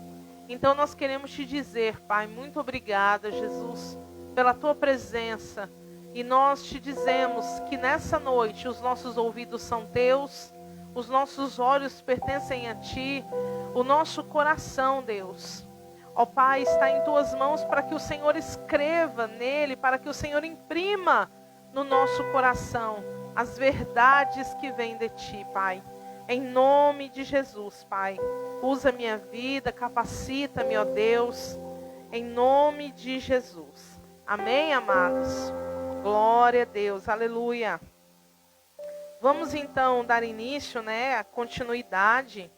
Então nós queremos Te dizer, Pai, muito obrigada, Jesus, pela Tua presença. E nós Te dizemos que nessa noite os nossos ouvidos são Teus, os nossos olhos pertencem a Ti, o nosso coração, Deus, ó Pai, está em Tuas mãos para que o Senhor escreva nele, para que o Senhor imprima no nosso coração as verdades que vêm de Ti, Pai. Em nome de Jesus, Pai, usa minha vida, capacita-me, ó Deus, em nome de Jesus. Amém, amados? Glória a Deus, aleluia. Vamos então dar início, à continuidade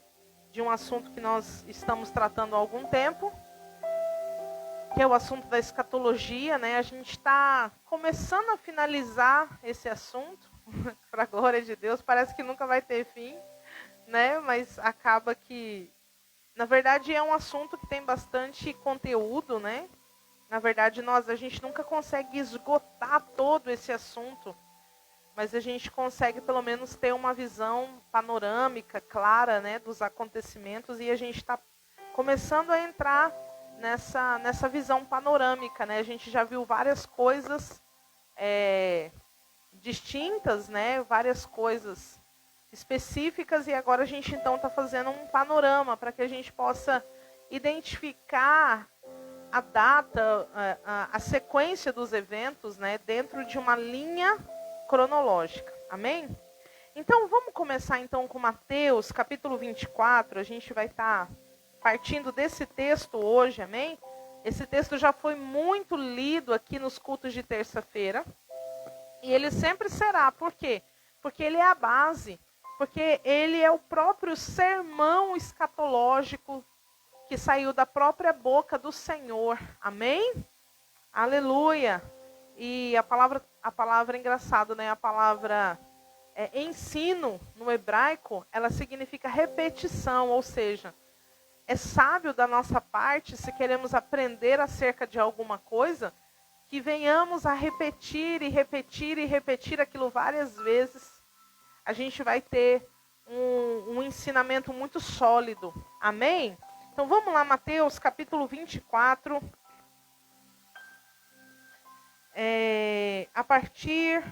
de um assunto que nós estamos tratando há algum tempo, que é o assunto da escatologia, A gente está começando a finalizar esse assunto, para a glória de Deus, parece que nunca vai ter fim. Mas acaba que, na verdade, é um assunto que tem bastante conteúdo, Na verdade, a gente nunca consegue esgotar todo esse assunto, mas a gente consegue pelo menos ter uma visão panorâmica, clara, dos acontecimentos, e a gente está começando a entrar nessa visão panorâmica, A gente já viu várias coisas distintas, Várias coisas específicas, e agora a gente então está fazendo um panorama para que a gente possa identificar a data, a sequência dos eventos, né, dentro de uma linha cronológica. Amém? Então, vamos começar então com Mateus, capítulo 24. A gente vai estar partindo desse texto hoje, amém? Esse texto já foi muito lido aqui nos cultos de terça-feira. E ele sempre será. Por quê? Porque ele é a base. Porque ele é o próprio sermão escatológico que saiu da própria boca do Senhor. Amém? Aleluia. E a palavra é engraçado, né? A palavra ensino, no hebraico, ela significa repetição. Ou seja, é sábio da nossa parte, se queremos aprender acerca de alguma coisa, que venhamos a repetir e repetir e repetir aquilo várias vezes. A gente vai ter um ensinamento muito sólido. Amém? Então vamos lá, Mateus capítulo 24. A partir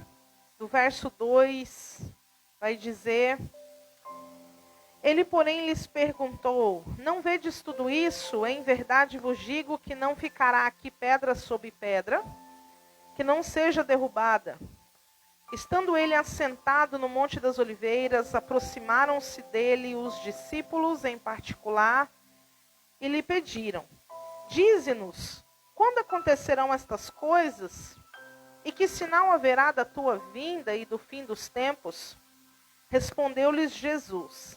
do verso 2, vai dizer: Ele, porém, lhes perguntou: Não vedes tudo isso? Em verdade vos digo que não ficará aqui pedra sobre pedra, que não seja derrubada. Estando ele assentado no Monte das Oliveiras, aproximaram-se dele os discípulos em particular e lhe pediram: Dize-nos, quando acontecerão estas coisas? E que sinal haverá da tua vinda e do fim dos tempos? Respondeu-lhes Jesus: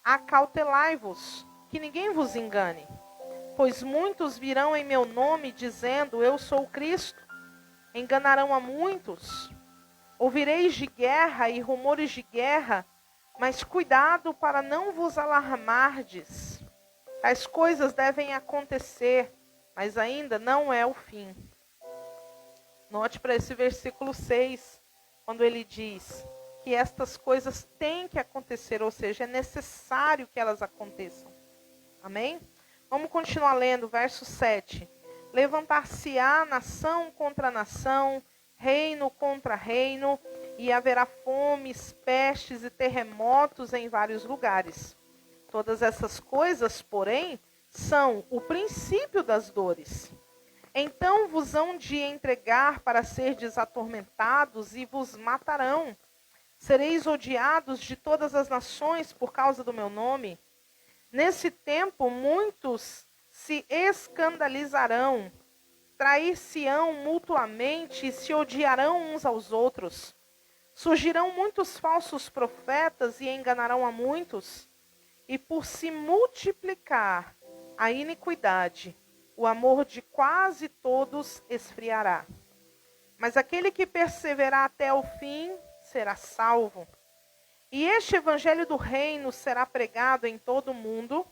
Acautelai-vos, que ninguém vos engane. Pois muitos virão em meu nome, dizendo: Eu sou o Cristo. Enganarão a muitos. Ouvireis de guerra e rumores de guerra, mas cuidado para não vos alarmardes. Tais coisas devem acontecer, mas ainda não é o fim. Note para esse versículo 6, quando ele diz que estas coisas têm que acontecer, ou seja, é necessário que elas aconteçam. Amém? Vamos continuar lendo, verso 7. Levantar-se-á nação contra nação, reino contra reino, e haverá fomes, pestes e terremotos em vários lugares. Todas essas coisas, porém, são o princípio das dores. Então vos hão de entregar para serdes atormentados e vos matarão. Sereis odiados de todas as nações por causa do meu nome. Nesse tempo muitos se escandalizarão, trair-se-ão mutuamente e se odiarão uns aos outros. Surgirão muitos falsos profetas e enganarão a muitos. E por se multiplicar a iniquidade, o amor de quase todos esfriará. Mas aquele que perseverar até o fim será salvo. E este evangelho do reino será pregado em todo o mundo,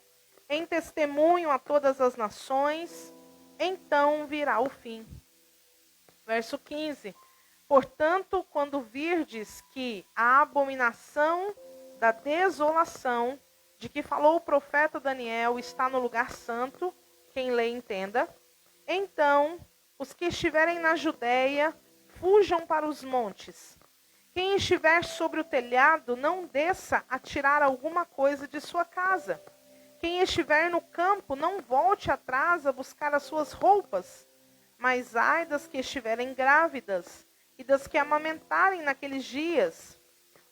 em testemunho a todas as nações, então virá o fim. Verso 15. Portanto, quando virdes que a abominação da desolação, de que falou o profeta Daniel, está no lugar santo, quem lê entenda, então os que estiverem na Judéia fujam para os montes. Quem estiver sobre o telhado, não desça a tirar alguma coisa de sua casa. Quem estiver no campo, não volte atrás a buscar as suas roupas. Mas ai das que estiverem grávidas e das que amamentarem naqueles dias.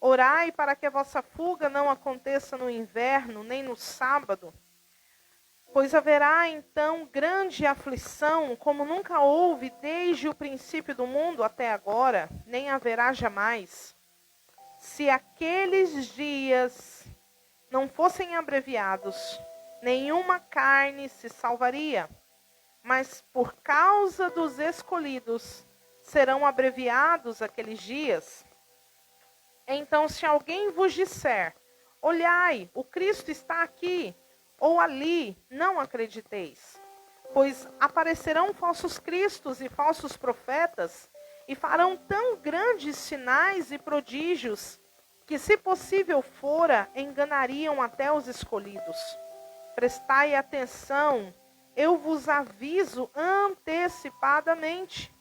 Orai para que a vossa fuga não aconteça no inverno, nem no sábado. Pois haverá então grande aflição, como nunca houve desde o princípio do mundo até agora, nem haverá jamais. Se aqueles dias não fossem abreviados, nenhuma carne se salvaria. Mas por causa dos escolhidos, serão abreviados aqueles dias. Então, se alguém vos disser: olhai, o Cristo está aqui, ou ali, não acrediteis. Pois aparecerão falsos cristos e falsos profetas, e farão tão grandes sinais e prodígios, que, se possível fora, enganariam até os escolhidos. Prestai atenção, eu vos aviso antecipadamente.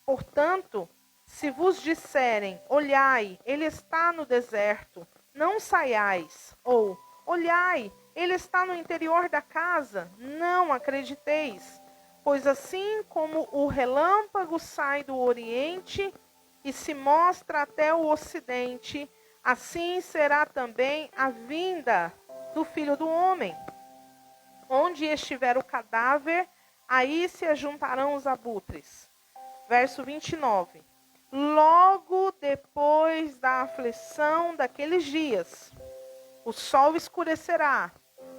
Portanto, se vos disserem: olhai, ele está no deserto, não saiais, ou olhai, Ele está no interior da casa? Não acrediteis. Pois assim como o relâmpago sai do oriente e se mostra até o ocidente, assim será também a vinda do Filho do Homem. Onde estiver o cadáver, aí se ajuntarão os abutres. Verso 29. Logo depois da aflição daqueles dias, o sol escurecerá,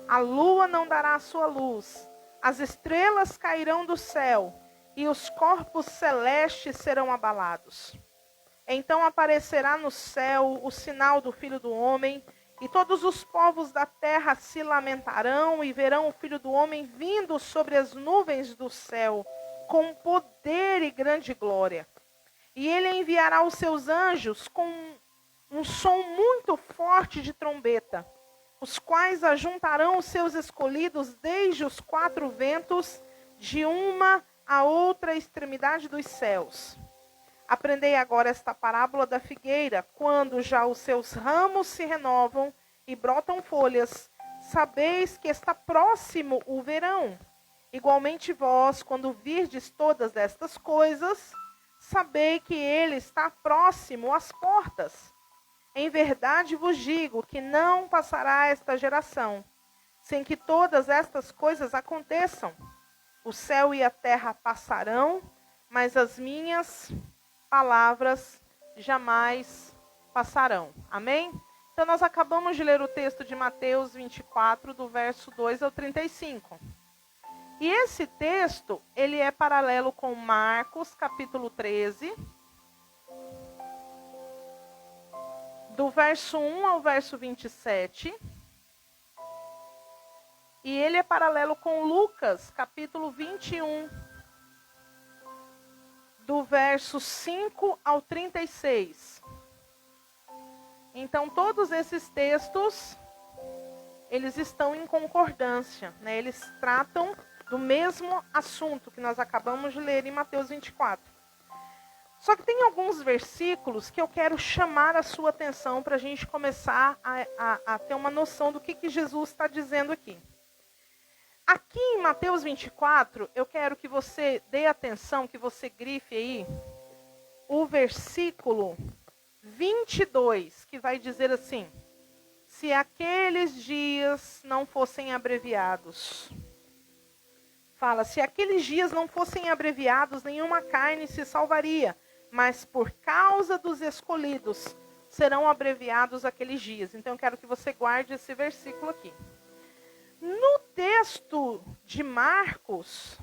a lua não dará a sua luz, as estrelas cairão do céu e os corpos celestes serão abalados. Então aparecerá no céu o sinal do Filho do Homem, e todos os povos da terra se lamentarão e verão o Filho do Homem vindo sobre as nuvens do céu, com poder e grande glória. E ele enviará os seus anjos com um som muito forte de trombeta, os quais ajuntarão os seus escolhidos desde os quatro ventos, de uma a outra extremidade dos céus. Aprendei agora esta parábola da figueira. Quando já os seus ramos se renovam e brotam folhas, sabeis que está próximo o verão. Igualmente vós, quando virdes todas estas coisas, sabei que ele está próximo às portas. Em verdade vos digo que não passará esta geração, sem que todas estas coisas aconteçam. O céu e a terra passarão, mas as minhas palavras jamais passarão. Amém? Então nós acabamos de ler o texto de Mateus 24, do verso 2 ao 35. E esse texto, ele é paralelo com Marcos, capítulo 13, do verso 1 ao verso 27. E ele é paralelo com Lucas, capítulo 21, do verso 5 ao 36. Então, todos esses textos, eles estão em concordância, né? Eles tratam do mesmo assunto que nós acabamos de ler em Mateus 24. Só que tem alguns versículos que eu quero chamar a sua atenção para a gente começar a ter uma noção do que Jesus está dizendo aqui. Aqui em Mateus 24, eu quero que você dê atenção, que você grife aí o versículo 22, que vai dizer assim: se aqueles dias não fossem abreviados. Fala, se aqueles dias não fossem abreviados, nenhuma carne se salvaria, mas por causa dos escolhidos serão abreviados aqueles dias. Então eu quero que você guarde esse versículo aqui. No texto de Marcos,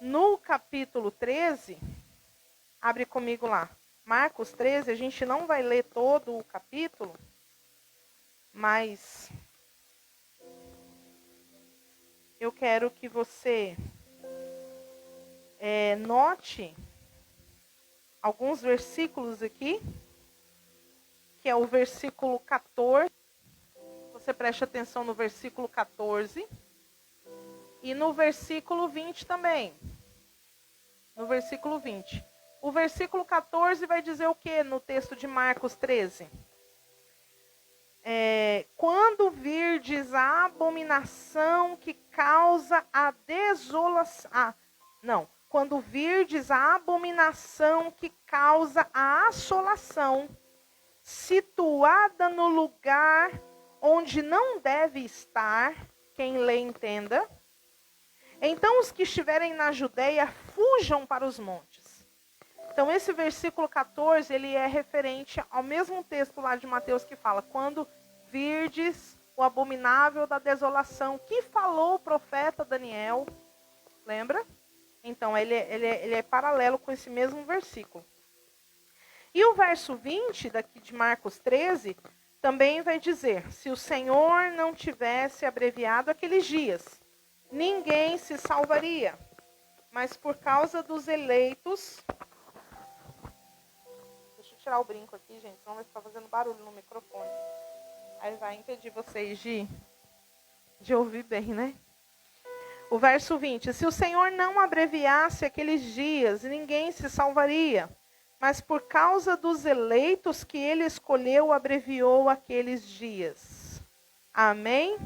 no capítulo 13, abre comigo lá. Marcos 13, a gente não vai ler todo o capítulo, mas eu quero que você note alguns versículos aqui, que é o versículo 14. Você preste atenção no versículo 14 e no versículo 20 também. No versículo 20. O versículo 14 vai dizer o que no texto de Marcos 13? Quando virdes a abominação que causa a desolação. Quando virdes a abominação que causa a assolação, situada no lugar onde não deve estar, quem lê entenda. Então os que estiverem na Judeia fujam para os montes. Então esse versículo 14, ele é referente ao mesmo texto lá de Mateus que fala, quando virdes o abominável da desolação, que falou o profeta Daniel, lembra? Então ele é paralelo com esse mesmo versículo. E o verso 20 daqui de Marcos 13, também vai dizer, se o Senhor não tivesse abreviado aqueles dias, ninguém se salvaria. Mas por causa dos eleitos... Deixa eu tirar o brinco aqui, gente, senão vai ficar fazendo barulho no microfone. Aí vai impedir vocês de ouvir bem, né? O verso 20, se o Senhor não abreviasse aqueles dias, ninguém se salvaria. Mas por causa dos eleitos que ele escolheu, abreviou aqueles dias. Amém?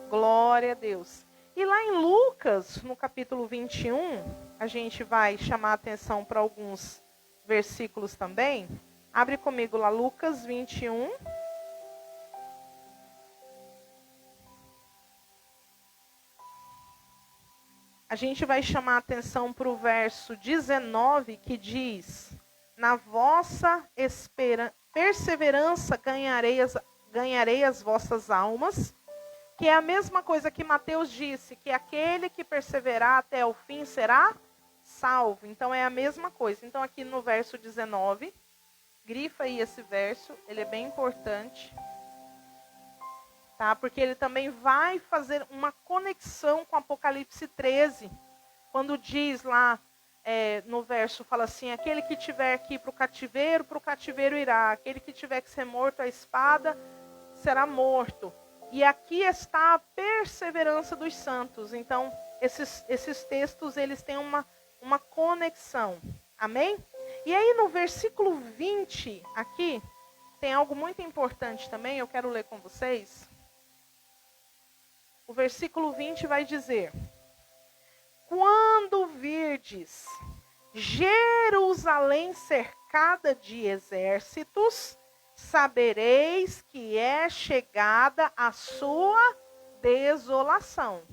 Glória a Deus. E lá em Lucas, no capítulo 21, a gente vai chamar a atenção para alguns versículos também. Abre comigo lá, Lucas 21. A gente vai chamar a atenção para o verso 19, que diz: na vossa perseverança ganharei as vossas almas, que é a mesma coisa que Mateus disse, que aquele que perseverar até o fim será salvo. Então é a mesma coisa. Então aqui no verso 19, grifa aí esse verso, ele é bem importante. Tá? Porque ele também vai fazer uma conexão com Apocalipse 13, quando diz lá no verso, fala assim: aquele que tiver que ir para o cativeiro irá, aquele que tiver que ser morto à espada, será morto. E aqui está a perseverança dos santos. Então, esses textos, eles têm uma conexão. Amém? E aí no versículo 20, aqui, tem algo muito importante também, eu quero ler com vocês. O versículo 20 vai dizer: quando virdes Jerusalém cercada de exércitos, sabereis que é chegada a sua desolação.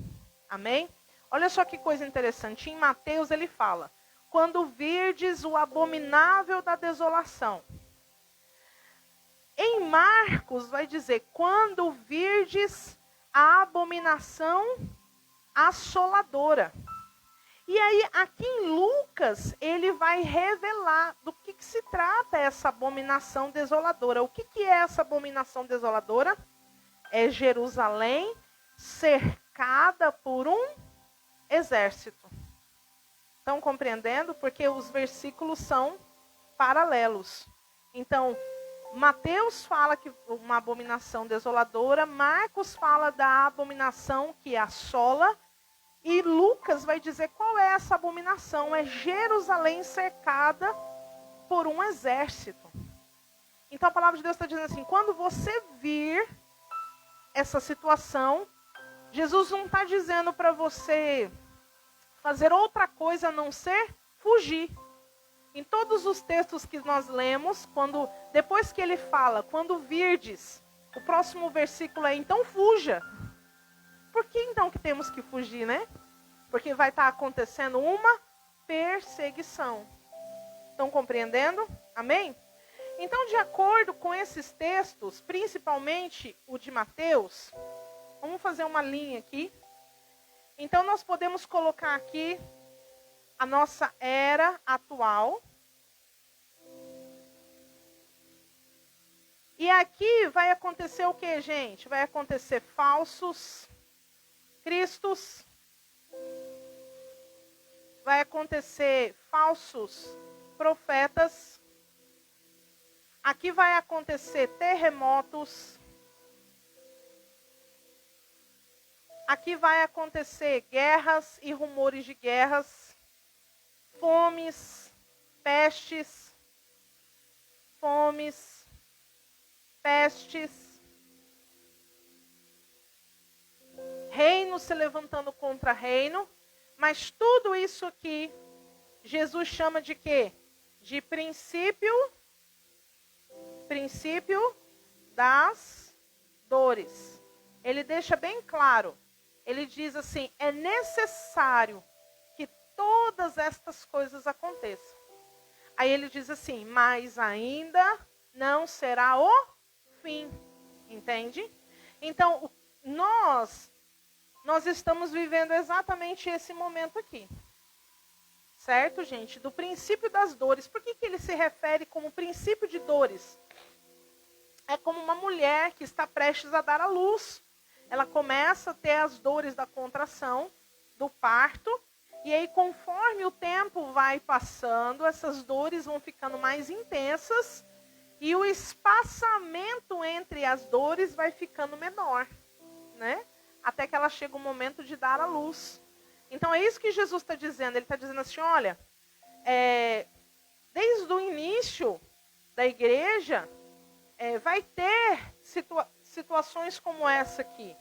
Amém? Olha só que coisa interessante. Em Mateus ele fala: quando virdes o abominável da desolação. Em Marcos vai dizer: quando virdes a abominação assoladora. E aí, aqui em Lucas, ele vai revelar do que se trata essa abominação desoladora. O que é essa abominação desoladora? É Jerusalém cercada por um exército. Estão compreendendo? Porque os versículos são paralelos. Então, Mateus fala que uma abominação desoladora, Marcos fala da abominação que assola, e Lucas vai dizer qual é essa abominação. É Jerusalém cercada por um exército. Então a palavra de Deus está dizendo assim: quando você vir essa situação, Jesus não está dizendo para você fazer outra coisa a não ser fugir. Em todos os textos que nós lemos, depois que ele fala, quando virdes, o próximo versículo é: então fuja. Por que então que temos que fugir, né? Porque vai estar acontecendo uma perseguição. Estão compreendendo? Amém? Então, de acordo com esses textos, principalmente o de Mateus, vamos fazer uma linha aqui. Então, nós podemos colocar aqui a nossa era atual. E aqui vai acontecer o que, gente? Vai acontecer falsos cristos. Vai acontecer falsos profetas. Aqui vai acontecer terremotos. Aqui vai acontecer guerras e rumores de guerras. Fomes, pestes. Reino se levantando contra reino. Mas tudo isso aqui, Jesus chama de quê? De princípio das dores. Ele deixa bem claro. Ele diz assim: é necessário que todas estas coisas aconteçam. Aí ele diz assim: mas ainda não será o fim. Entende? Então, nós estamos vivendo exatamente esse momento aqui. Certo, gente? Do princípio das dores. Por que ele se refere como princípio de dores? É como uma mulher que está prestes a dar à luz. Ela começa a ter as dores da contração, do parto. E aí, conforme o tempo vai passando, essas dores vão ficando mais intensas. E o espaçamento entre as dores vai ficando menor, né? Até que ela chega o momento de dar à luz. Então é isso que Jesus está dizendo. Ele está dizendo assim: olha, desde o início da igreja, vai ter situações como essa aqui.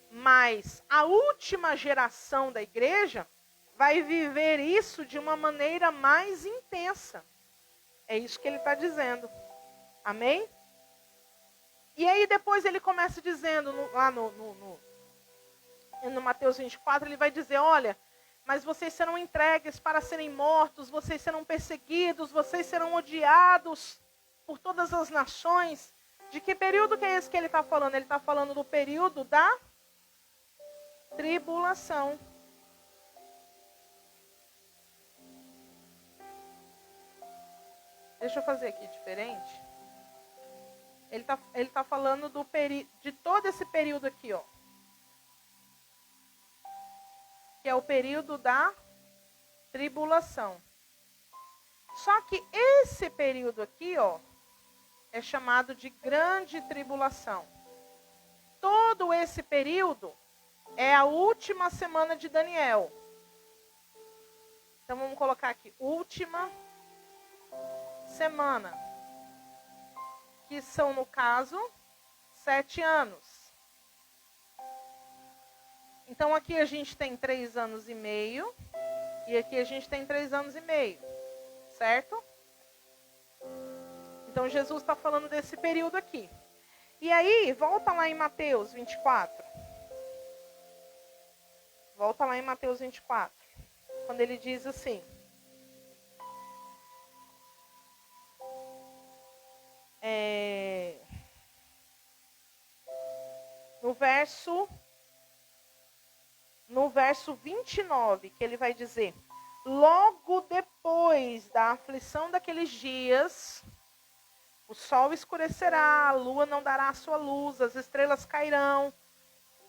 Mas a última geração da igreja vai viver isso de uma maneira mais intensa. É isso que ele está dizendo. Amém? E aí depois ele começa dizendo, lá no Mateus 24, ele vai dizer, olha, mas vocês serão entregues para serem mortos, vocês serão perseguidos, vocês serão odiados por todas as nações. De que período que é esse que ele está falando? Ele está falando do período da tribulação. Deixa eu fazer aqui diferente. Ele tá falando de todo esse período aqui, ó. Que é o período da tribulação. Só que esse período aqui, ó, é chamado de grande tribulação. Todo esse período é a última semana de Daniel. Então vamos colocar aqui, última semana. Que são, no caso, 7 anos. Então aqui a gente tem 3 anos e meio. E aqui a gente tem 3 anos e meio. Certo? Então Jesus está falando desse período aqui. E aí, volta lá em Mateus 24. Volta lá em Mateus 24. Quando ele diz assim. No verso 29, que ele vai dizer: logo depois da aflição daqueles dias, o sol escurecerá, a lua não dará a sua luz, as estrelas cairão.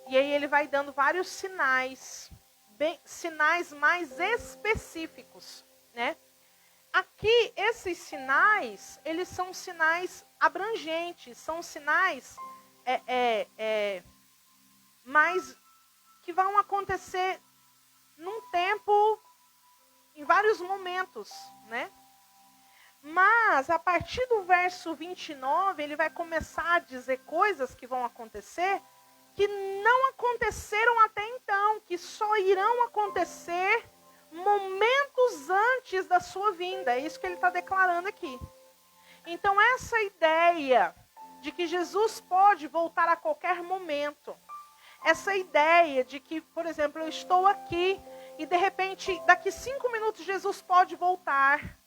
E aí ele vai dando vários sinais, sinais mais específicos, né? Aqui, esses sinais, eles são sinais abrangentes, são sinais mais que vão acontecer num tempo, em vários momentos, né? Mas, a partir do verso 29, ele vai começar a dizer coisas que vão acontecer que não aconteceram até então, que só irão acontecer momentos antes da sua vinda. É isso que ele está declarando aqui. Então, essa ideia de que Jesus pode voltar a qualquer momento, essa ideia de que, por exemplo, eu estou aqui e de repente, daqui 5 minutos, Jesus pode voltar.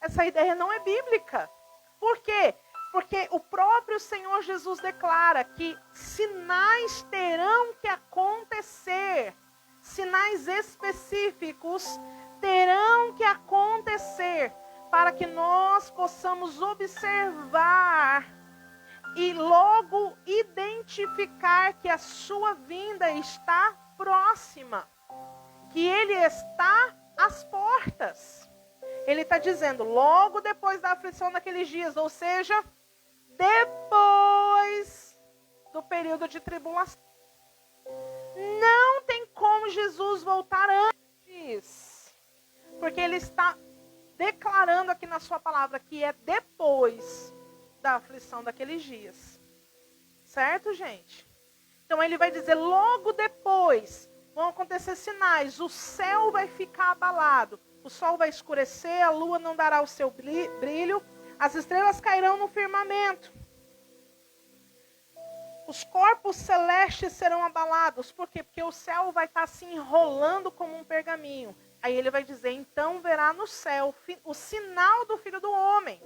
Essa ideia não é bíblica. Por quê? Porque o próprio Senhor Jesus declara que sinais terão que acontecer. Sinais específicos terão que acontecer para que nós possamos observar e logo identificar que a sua vinda está próxima, que ele está às portas. Ele está dizendo, logo depois da aflição daqueles dias, ou seja, depois do período de tribulação. Não tem como Jesus voltar antes, porque ele está declarando aqui na sua palavra que é depois da aflição daqueles dias. Certo, gente? Então ele vai dizer, logo depois vão acontecer sinais, o céu vai ficar abalado, o sol vai escurecer, a lua não dará o seu brilho, as estrelas cairão no firmamento. Os corpos celestes serão abalados. Por quê? Porque o céu vai estar se enrolando como um pergaminho. Aí ele vai dizer, então verá no céu o sinal do Filho do Homem.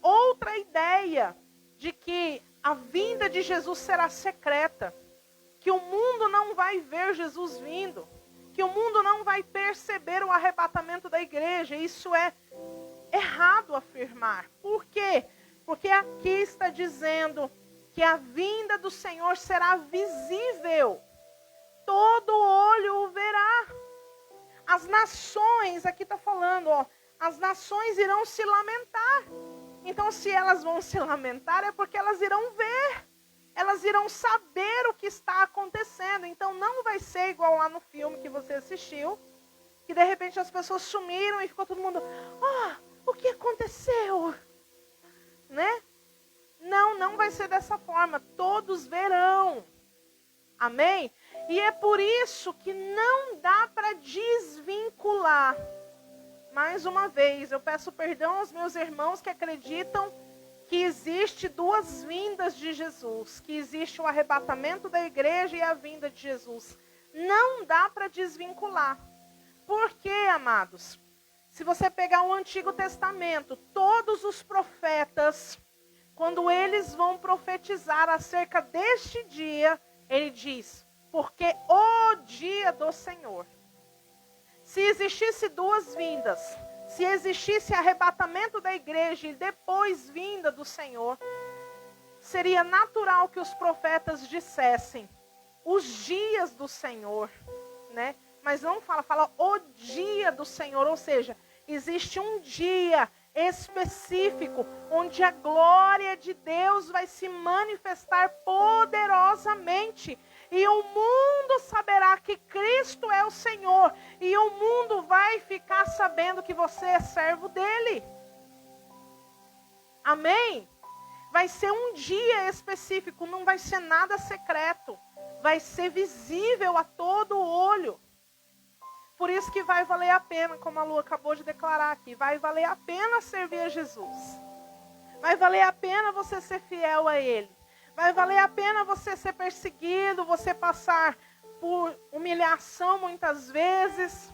Outra ideia de que a vinda de Jesus será secreta. Que o mundo não vai ver Jesus vindo. Que o mundo não vai perceber o arrebatamento da igreja. Isso é errado afirmar. Por quê? Porque aqui está dizendo que a vinda do Senhor será visível. Todo olho o verá. As nações, aqui está falando, ó, as nações irão se lamentar. Então, se elas vão se lamentar, é porque elas irão ver. Elas irão saber o que está acontecendo. Então, não vai ser igual lá no filme que você assistiu, que de repente as pessoas sumiram e ficou todo mundo, o que aconteceu? Né? Não vai ser dessa forma. Todos verão. Amém? E é por isso que não dá para desvincular. Mais uma vez, eu peço perdão aos meus irmãos que acreditam que existe duas vindas de Jesus, que existe o arrebatamento da igreja e a vinda de Jesus. Não dá para desvincular. Por quê, amados? Se você pegar o Antigo Testamento, todos os profetas, quando eles vão profetizar acerca deste dia, ele diz, porque o dia do Senhor. Se existisse duas vindas, se existisse arrebatamento da igreja e depois vinda do Senhor, seria natural que os profetas dissessem os dias do Senhor, né? Mas não fala o dia do Senhor, ou seja, existe um dia específico onde a glória de Deus vai se manifestar poderosamente. E o mundo saberá que Cristo é o Senhor. E o mundo vai ficar sabendo que você é servo dele. Amém? Vai ser um dia específico, não vai ser nada secreto. Vai ser visível a todo olho. Por isso que vai valer a pena, como a Lu acabou de declarar aqui, vai valer a pena servir a Jesus. Vai valer a pena você ser fiel a Ele. Vai valer a pena você ser perseguido, você passar por humilhação muitas vezes.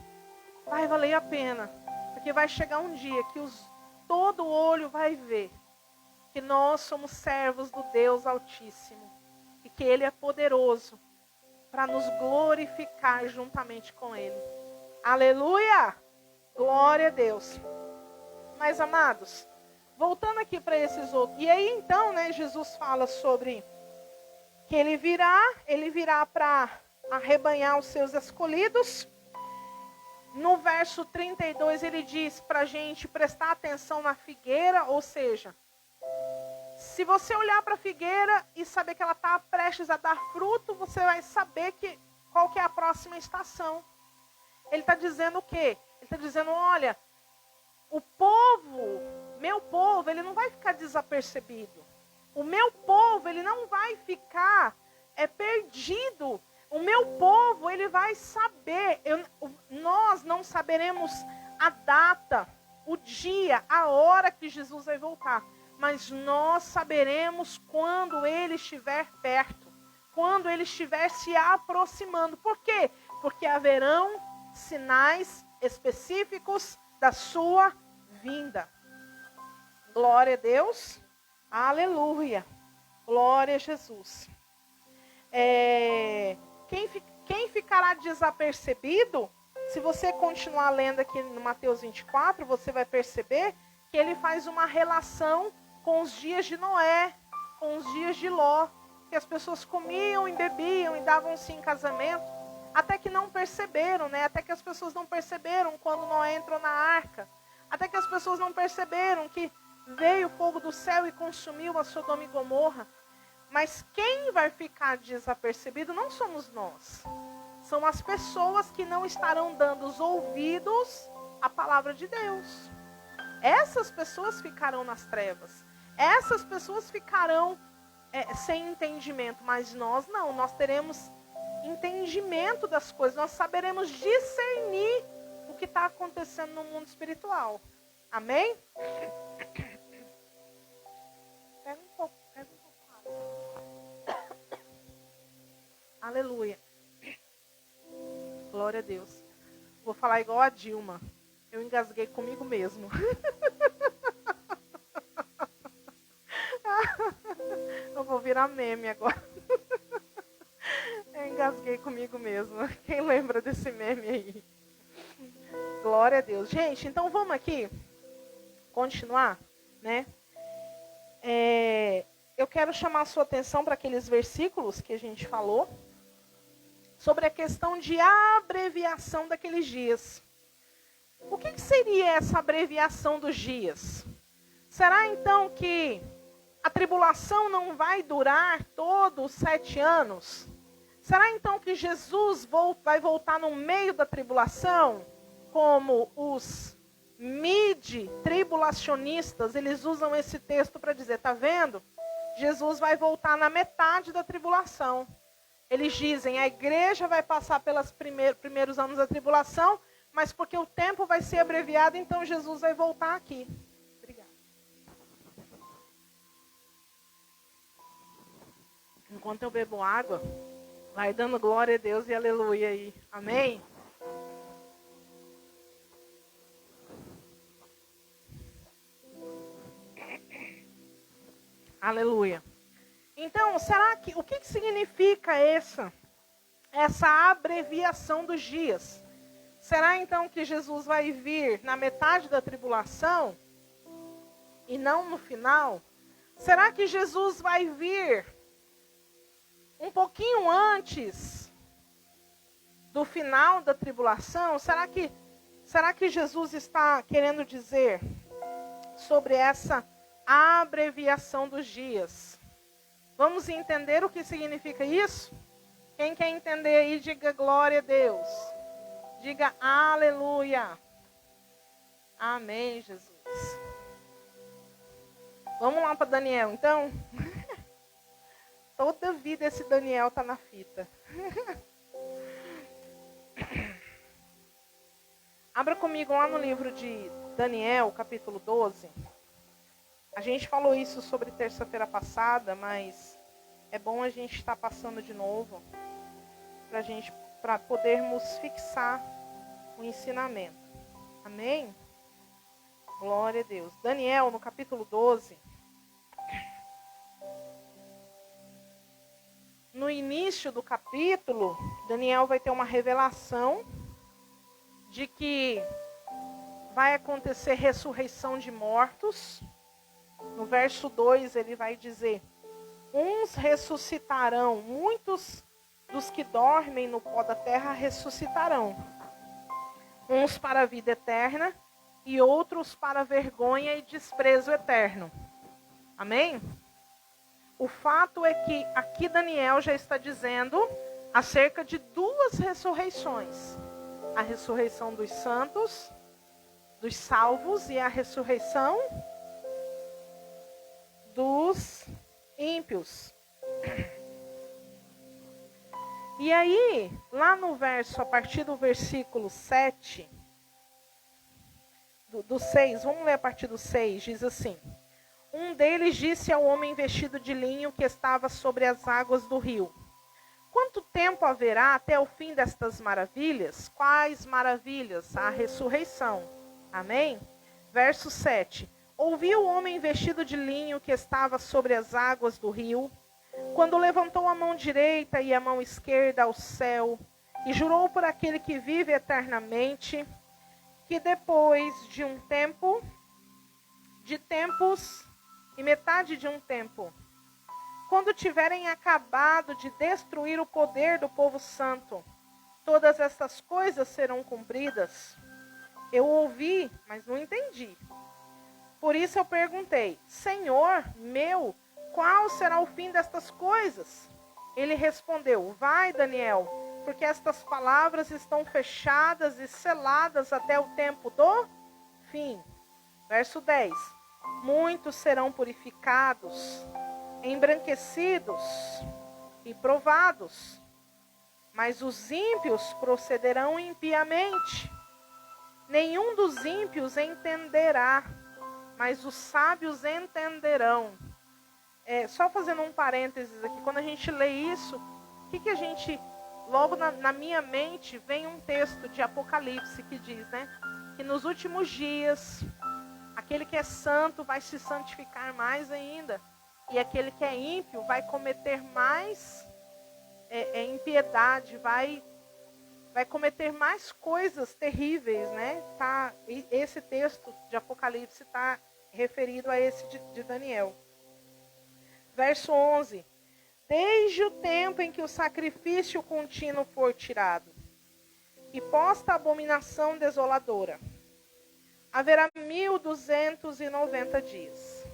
Vai valer a pena, porque vai chegar um dia que todo olho vai ver que nós somos servos do Deus Altíssimo e que Ele é poderoso para nos glorificar juntamente com Ele. Aleluia! Glória a Deus. Mas, amados, voltando aqui para esses outros. E aí, então, né, Jesus fala sobre que ele virá para arrebanhar os seus escolhidos. No verso 32, ele diz para a gente prestar atenção na figueira, ou seja, se você olhar para a figueira e saber que ela está prestes a dar fruto, você vai saber qual que é a próxima estação. Ele está dizendo o quê? Ele está dizendo, olha, o povo, meu povo, ele não vai ficar desapercebido. O meu povo, ele não vai ficar perdido. O meu povo, ele vai saber. Nós não saberemos a data, o dia, a hora que Jesus vai voltar. Mas nós saberemos quando ele estiver perto. Quando ele estiver se aproximando. Por quê? Porque haverão sinais específicos da sua vinda. Glória a Deus. Aleluia. Glória a Jesus. Quem ficará desapercebido, se você continuar lendo aqui no Mateus 24, você vai perceber que ele faz uma relação com os dias de Noé, com os dias de Ló, que as pessoas comiam e bebiam e davam-se em casamento, até que não perceberam, né? Até que as pessoas não perceberam quando Noé entrou na arca. Até que as pessoas não perceberam que veio o fogo do céu e consumiu a Sodoma e Gomorra. Mas quem vai ficar desapercebido não somos nós. São as pessoas que não estarão dando os ouvidos à palavra de Deus. Essas pessoas ficarão nas trevas. Essas pessoas ficarão sem entendimento. Mas nós não, nós teremos entendimento das coisas, nós saberemos discernir o que está acontecendo no mundo espiritual. Amém? Pega um pouco. Aleluia. Glória a Deus. Vou falar igual a Dilma. Eu engasguei comigo mesmo. Eu vou virar meme agora. Eu engasguei comigo mesmo. Quem lembra desse meme aí? Glória a Deus. Gente, então vamos aqui continuar, né? Eu quero chamar a sua atenção para aqueles versículos que a gente falou sobre a questão de abreviação daqueles dias. O que seria essa abreviação dos dias? Será então que a tribulação não vai durar todos os 7 anos? Será então que Jesus vai voltar no meio da tribulação? Como os mid-tribulacionistas, eles usam esse texto para dizer, tá vendo? Jesus vai voltar na metade da tribulação. Eles dizem, a igreja vai passar pelos primeiros anos da tribulação, mas porque o tempo vai ser abreviado, então Jesus vai voltar aqui. Obrigada. Enquanto eu bebo água, vai dando glória a Deus e aleluia aí. Amém? Aleluia. Então, o que significa essa abreviação dos dias? Será então que Jesus vai vir na metade da tribulação e não no final? Será que Jesus vai vir um pouquinho antes do final da tribulação? Será que Jesus está querendo dizer sobre essa abreviação dos dias? Vamos entender o que significa isso? Quem quer entender aí, diga glória a Deus. Diga aleluia. Amém, Jesus. Vamos lá para Daniel, então? Toda vida esse Daniel está na fita. Abra comigo lá no livro de Daniel, capítulo 12. A gente falou isso sobre terça-feira passada, mas é bom a gente estar passando de novo para podermos fixar o ensinamento. Amém? Glória a Deus. Daniel, no capítulo 12. No início do capítulo, Daniel vai ter uma revelação de que vai acontecer ressurreição de mortos. No verso 2 ele vai dizer, uns ressuscitarão, muitos dos que dormem no pó da terra ressuscitarão. Uns para a vida eterna e outros para vergonha e desprezo eterno. Amém? O fato é que aqui Daniel já está dizendo acerca de duas ressurreições. A ressurreição dos santos, dos salvos, e a ressurreição dos ímpios. E aí, lá no verso, a partir do versículo 7, do 6, vamos ler a partir do 6, diz assim: um deles disse ao homem vestido de linho que estava sobre as águas do rio: quanto tempo haverá até o fim destas maravilhas? Quais maravilhas? A ressurreição. Amém? Verso 7. Ouvi o homem vestido de linho que estava sobre as águas do rio, quando levantou a mão direita e a mão esquerda ao céu, e jurou por aquele que vive eternamente, que depois de um tempo, de tempos e metade de um tempo, quando tiverem acabado de destruir o poder do povo santo, todas estas coisas serão cumpridas. Eu ouvi, mas não entendi. Por isso eu perguntei: Senhor meu, qual será o fim destas coisas? Ele respondeu: vai, Daniel, porque estas palavras estão fechadas e seladas até o tempo do fim. Verso 10. Muitos serão purificados, embranquecidos e provados, mas os ímpios procederão impiamente. Nenhum dos ímpios entenderá, mas os sábios entenderão. Só fazendo um parênteses aqui, quando a gente lê isso, o que a gente, logo na minha mente, vem um texto de Apocalipse que diz, né, que nos últimos dias, aquele que é santo vai se santificar mais ainda, e aquele que é ímpio vai cometer mais impiedade, vai cometer mais coisas terríveis, né? Esse texto de Apocalipse está referido a esse de Daniel. Verso 11. Desde o tempo em que o sacrifício contínuo for tirado, e posta a abominação desoladora, haverá 1290 dias.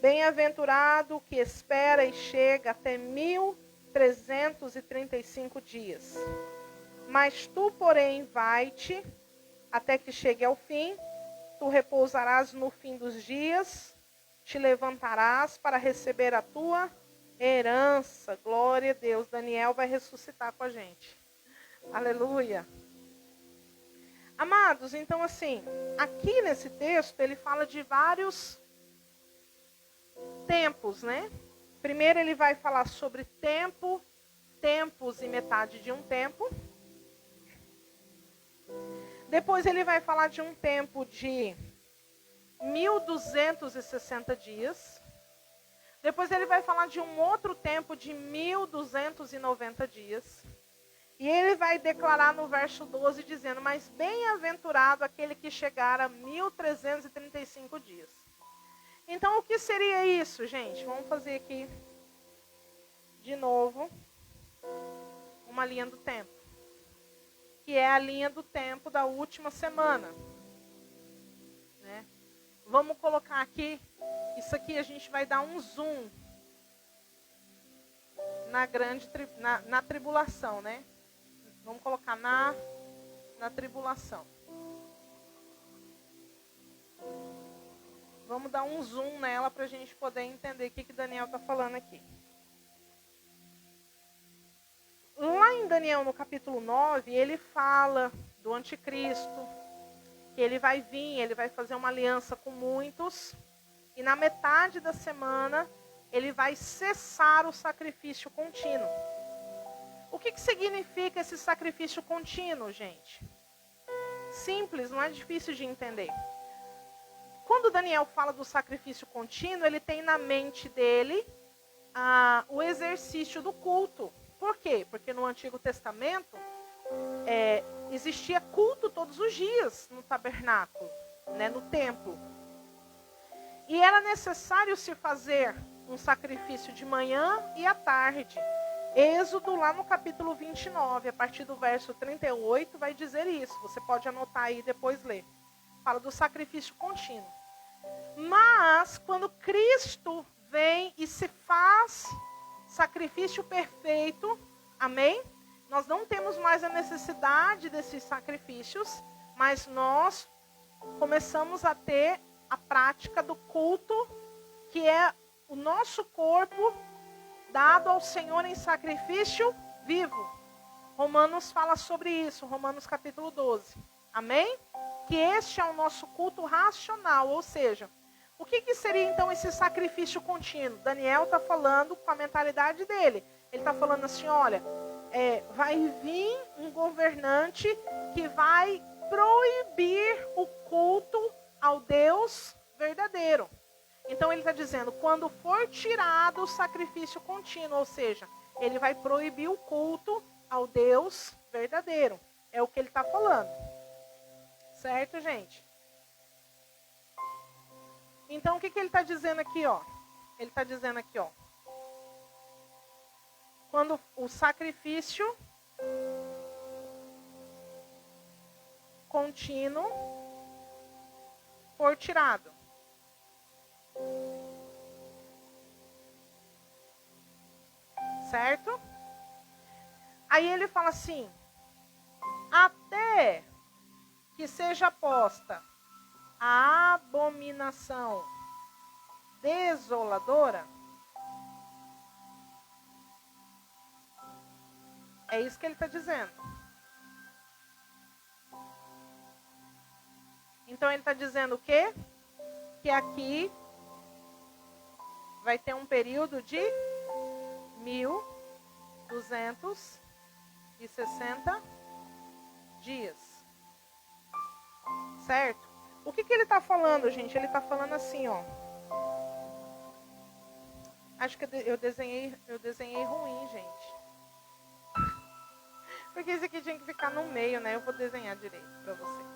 Bem-aventurado o que espera e chega até 1335 dias. Mas tu, porém, vai-te, até que chegue ao fim, tu repousarás no fim dos dias, te levantarás para receber a tua Herança, glória a Deus. Daniel vai ressuscitar com a gente. Aleluia. Amados, então assim, aqui nesse texto ele fala de vários tempos, né? Primeiro ele vai falar sobre tempo, tempos e metade de um tempo. Depois ele vai falar de um tempo de 1260 dias. Depois ele vai falar de um outro tempo de 1290 dias. E ele vai declarar no verso 12 dizendo: mas bem-aventurado aquele que chegar a 1335 dias. Então o que seria isso, gente? Vamos fazer aqui de novo uma linha do tempo. Que é a linha do tempo da última semana. Né? Vamos colocar aqui, isso aqui a gente vai dar um zoom na tribulação, né? Vamos colocar na tribulação. Vamos dar um zoom nela para a gente poder entender o que Daniel está falando aqui. Lá em Daniel, no capítulo 9, ele fala do anticristo, que ele vai vir, ele vai fazer uma aliança com muitos, e na metade da semana, ele vai cessar o sacrifício contínuo. O que significa esse sacrifício contínuo, gente? Simples, não é difícil de entender. Quando Daniel fala do sacrifício contínuo, ele tem na mente dele o exercício do culto. Por quê? Porque no Antigo Testamento existia culto todos os dias no tabernáculo, né, no templo. E era necessário se fazer um sacrifício de manhã e à tarde. Êxodo, lá no capítulo 29, a partir do verso 38, vai dizer isso. Você pode anotar aí e depois ler. Fala do sacrifício contínuo. Mas, quando Cristo vem e se faz sacrifício perfeito, amém? Nós não temos mais a necessidade desses sacrifícios, mas nós começamos a ter a prática do culto, que é o nosso corpo dado ao Senhor em sacrifício vivo. Romanos fala sobre isso, Romanos capítulo 12. Amém? Que este é o nosso culto racional, ou seja, o que seria então esse sacrifício contínuo? Daniel está falando com a mentalidade dele. Ele está falando assim, olha, vai vir um governante que vai proibir o culto ao Deus verdadeiro. Então ele está dizendo, quando for tirado o sacrifício contínuo, ou seja, ele vai proibir o culto ao Deus verdadeiro. É o que ele está falando. Certo, gente? Então o que ele está dizendo aqui, ó? Ele está dizendo aqui, ó. Quando o sacrifício contínuo for tirado. Certo? Aí ele fala assim, até que seja posta a abominação desoladora. É isso que ele está dizendo. Então ele está dizendo o quê? Que aqui vai ter um período de 1260 dias. Certo? O que ele está falando, gente? Ele está falando assim, ó. Acho que eu desenhei ruim, gente. Porque esse aqui tinha que ficar no meio, né? Eu vou desenhar direito para vocês.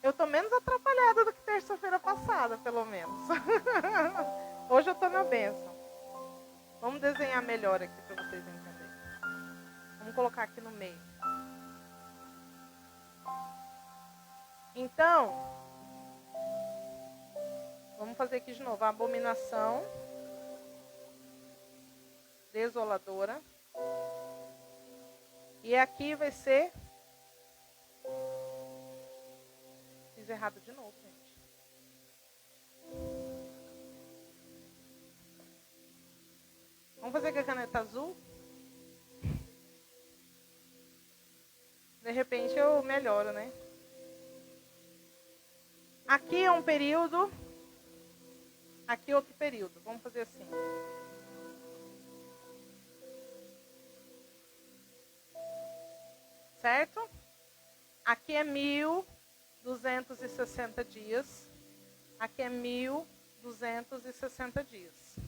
Eu tô menos atrapalhada do que terça-feira passada, pelo menos. Hoje eu tô na bênção. Vamos desenhar melhor aqui para vocês entenderem. Vamos colocar aqui no meio. Então, vamos fazer aqui de novo. A abominação desoladora. E aqui vai ser... Fiz errado de novo, gente. Vamos fazer com a caneta azul? De repente eu melhoro, né? Aqui é um período. Aqui é outro período. Vamos fazer assim. Certo? Aqui é 1260 dias. Aqui é 1260 dias.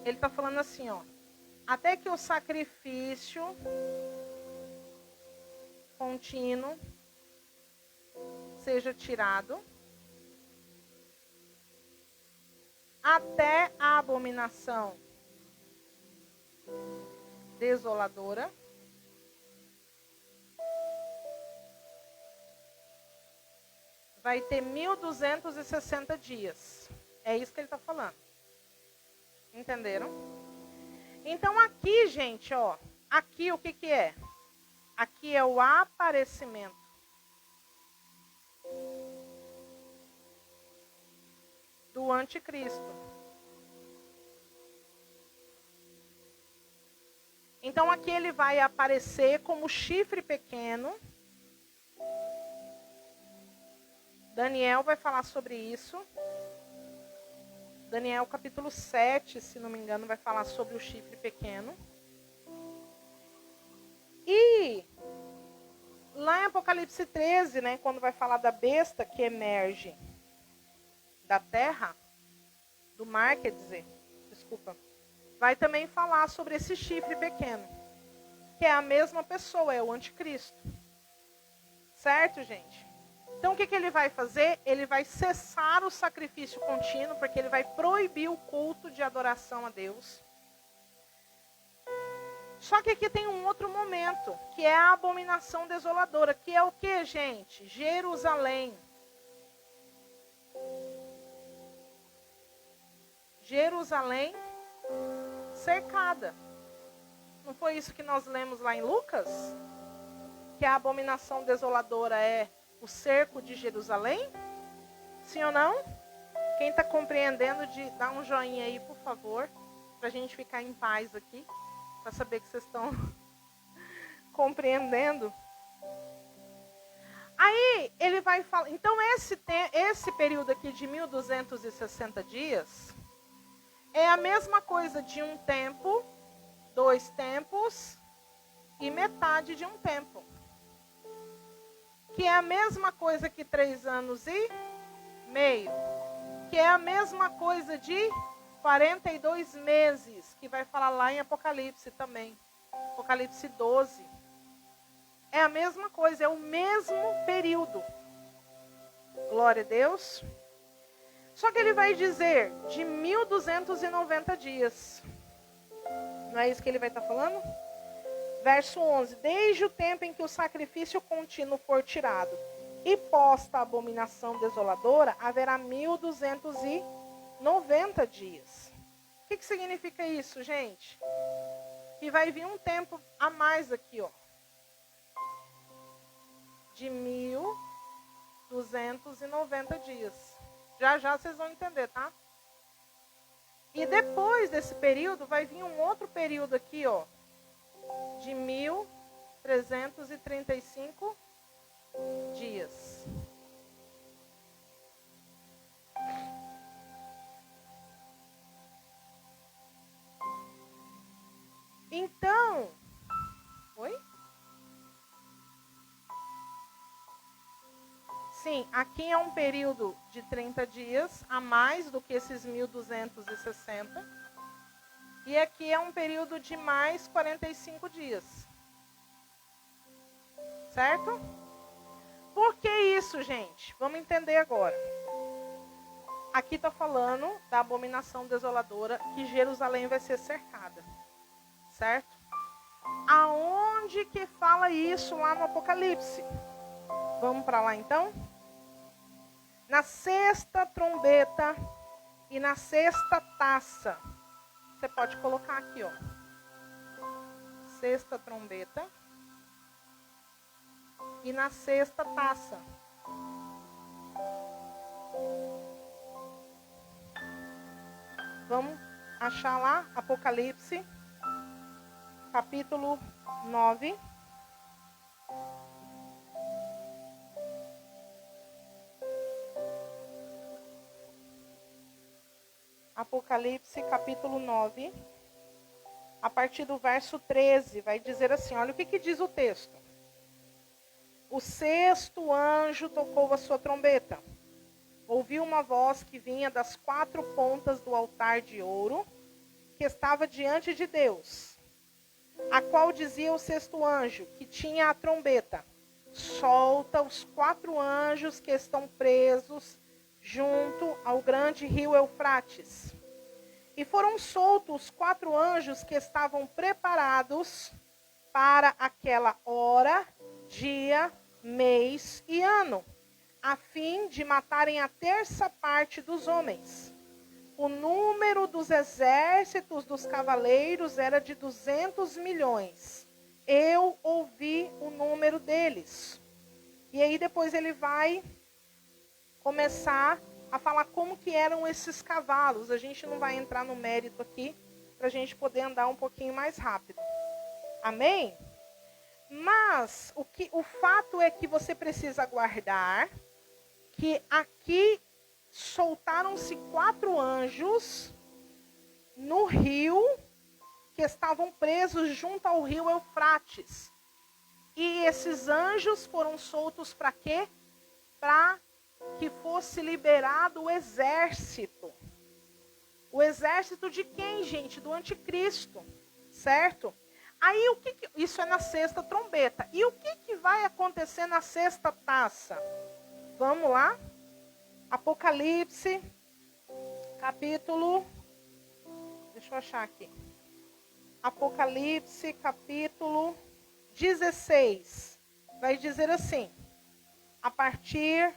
Ele está falando assim, ó. Até que o sacrifício contínuo seja tirado, até a abominação desoladora vai ter 1260 dias. É isso que ele está falando. Entenderam? Então aqui, gente, ó, aqui o que que é? Aqui é o aparecimento do anticristo. Então aqui ele vai aparecer como chifre pequeno. Daniel vai falar sobre isso. Daniel capítulo 7, se não me engano, vai falar sobre o chifre pequeno. E lá em Apocalipse 13, né, quando vai falar da besta que emerge da terra, do mar, quer dizer, desculpa, vai também falar sobre esse chifre pequeno, que é a mesma pessoa, é o anticristo. Certo, gente? Então o que ele vai fazer? Ele vai cessar o sacrifício contínuo, porque ele vai proibir o culto de adoração a Deus. Só que aqui tem um outro momento, que é a abominação desoladora, que é o que, gente? Jerusalém. Jerusalém cercada. Não foi isso que nós lemos lá em Lucas? Que a abominação desoladora é o cerco de Jerusalém? Sim ou não? Quem está compreendendo, dá um joinha aí, por favor, para a gente ficar em paz aqui, para saber que vocês estão compreendendo. Aí ele vai falar. Então esse período aqui de 1260 dias é a mesma coisa de um tempo, 2 tempos e metade de um tempo. Que é a mesma coisa que 3 anos e meio. Que é a mesma coisa de 42 meses. Que vai falar lá em Apocalipse também. Apocalipse 12. É a mesma coisa, é o mesmo período. Glória a Deus. Só que ele vai dizer de 1290 dias. Não é isso que ele vai estar falando? Verso 11. Desde o tempo em que o sacrifício contínuo for tirado e posta a abominação desoladora, haverá 1290 dias. O que significa isso, gente? Que vai vir um tempo a mais aqui, ó. De 1290 dias. Já vocês vão entender, tá? E depois desse período vai vir um outro período aqui, ó. De 1335 dias. Então, oi? Sim, aqui é um período de 30 dias, a mais do que esses 1260. E aqui é um período de mais 45 dias. Certo? Por que isso, gente? Vamos entender agora. Aqui está falando da abominação desoladora, que Jerusalém vai ser cercada. Certo? Aonde que fala isso lá no Apocalipse? Vamos para lá então? Na 6ª trombeta e na 6ª taça. Você pode colocar aqui, ó. 6ª trombeta e na 6ª taça. Vamos achar lá, Apocalipse, capítulo 9. Apocalipse, capítulo 9, a partir do verso 13, vai dizer assim, olha o que diz o texto. O sexto anjo tocou a sua trombeta. Ouviu uma voz que vinha das 4 pontas do altar de ouro, que estava diante de Deus, a qual dizia o sexto anjo, que tinha a trombeta: solta os 4 anjos que estão presos junto ao grande rio Eufrates. E foram soltos os 4 anjos que estavam preparados para aquela hora, dia, mês e ano, a fim de matarem a 1/3 dos homens. O número dos exércitos dos cavaleiros era de 200 milhões. Eu ouvi o número deles. E aí depois ele vai começar a falar como que eram esses cavalos. A gente não vai entrar no mérito aqui, para a gente poder andar um pouquinho mais rápido. Amém? Mas o fato é que você precisa guardar que aqui soltaram-se 4 anjos no rio, que estavam presos junto ao rio Eufrates. E esses anjos foram soltos para quê? Para que fosse liberado o exército. O exército de quem, gente? Do anticristo, certo? Aí isso é na 6ª trombeta. E o que vai acontecer na 6ª taça? Vamos lá? Apocalipse, capítulo... Deixa eu achar aqui. Apocalipse, capítulo 16. Vai dizer assim, a partir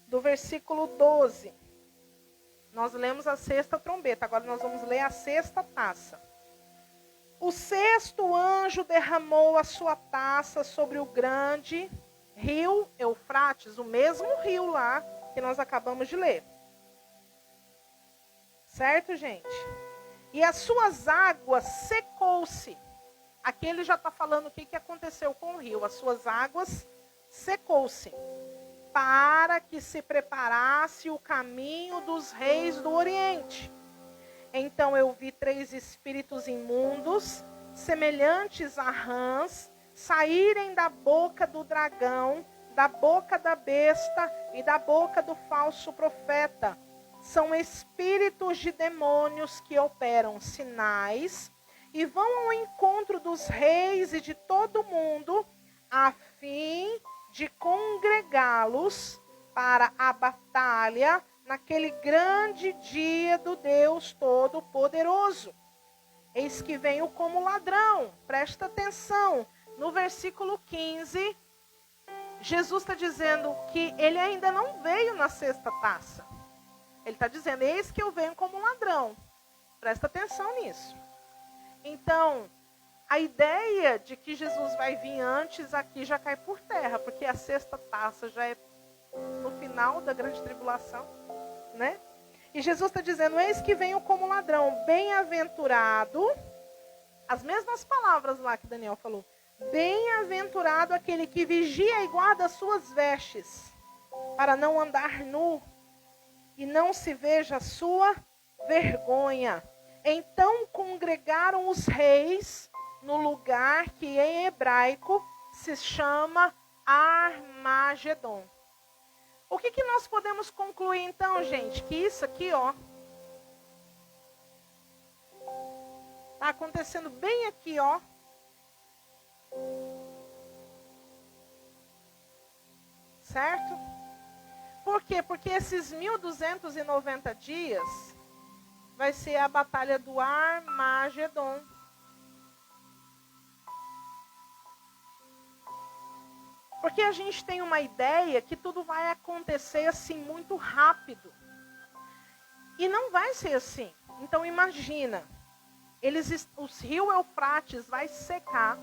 do versículo 12. Nós lemos a 6ª trombeta, agora nós vamos ler a 6ª taça. O 6º anjo derramou a sua taça sobre o grande rio Eufrates, o mesmo rio lá que nós acabamos de ler. Certo, gente? E as suas águas secou-se. Aqui ele já está falando o que aconteceu com o rio. As suas águas secou-se, para que se preparasse o caminho dos reis do Oriente. Então eu vi 3 espíritos imundos, semelhantes a rãs, saírem da boca do dragão, da boca da besta e da boca do falso profeta. São espíritos de demônios que operam sinais e vão ao encontro dos reis e de todo mundo, a fim de congregá-los para a batalha naquele grande dia do Deus Todo-Poderoso. Eis que venho como ladrão. Presta atenção. No versículo 15, Jesus está dizendo que ele ainda não veio na 6ª taça. Ele está dizendo, eis que eu venho como ladrão. Presta atenção nisso. Então, a ideia de que Jesus vai vir antes aqui já cai por terra, porque a 6ª taça já é no final da grande tribulação, né? E Jesus está dizendo, eis que venho como ladrão, bem-aventurado, as mesmas palavras lá que Daniel falou, bem-aventurado aquele que vigia e guarda as suas vestes, para não andar nu, e não se veja a sua vergonha. Então congregaram os reis no lugar que em hebraico se chama Armagedon. O que nós podemos concluir então, gente? Que isso aqui, ó, está acontecendo bem aqui, ó. Certo? Por quê? Porque esses 1290 dias vai ser a batalha do Armagedon. Porque a gente tem uma ideia que tudo vai acontecer assim muito rápido. E não vai ser assim. Então imagina, o rio Eufrates vai secar.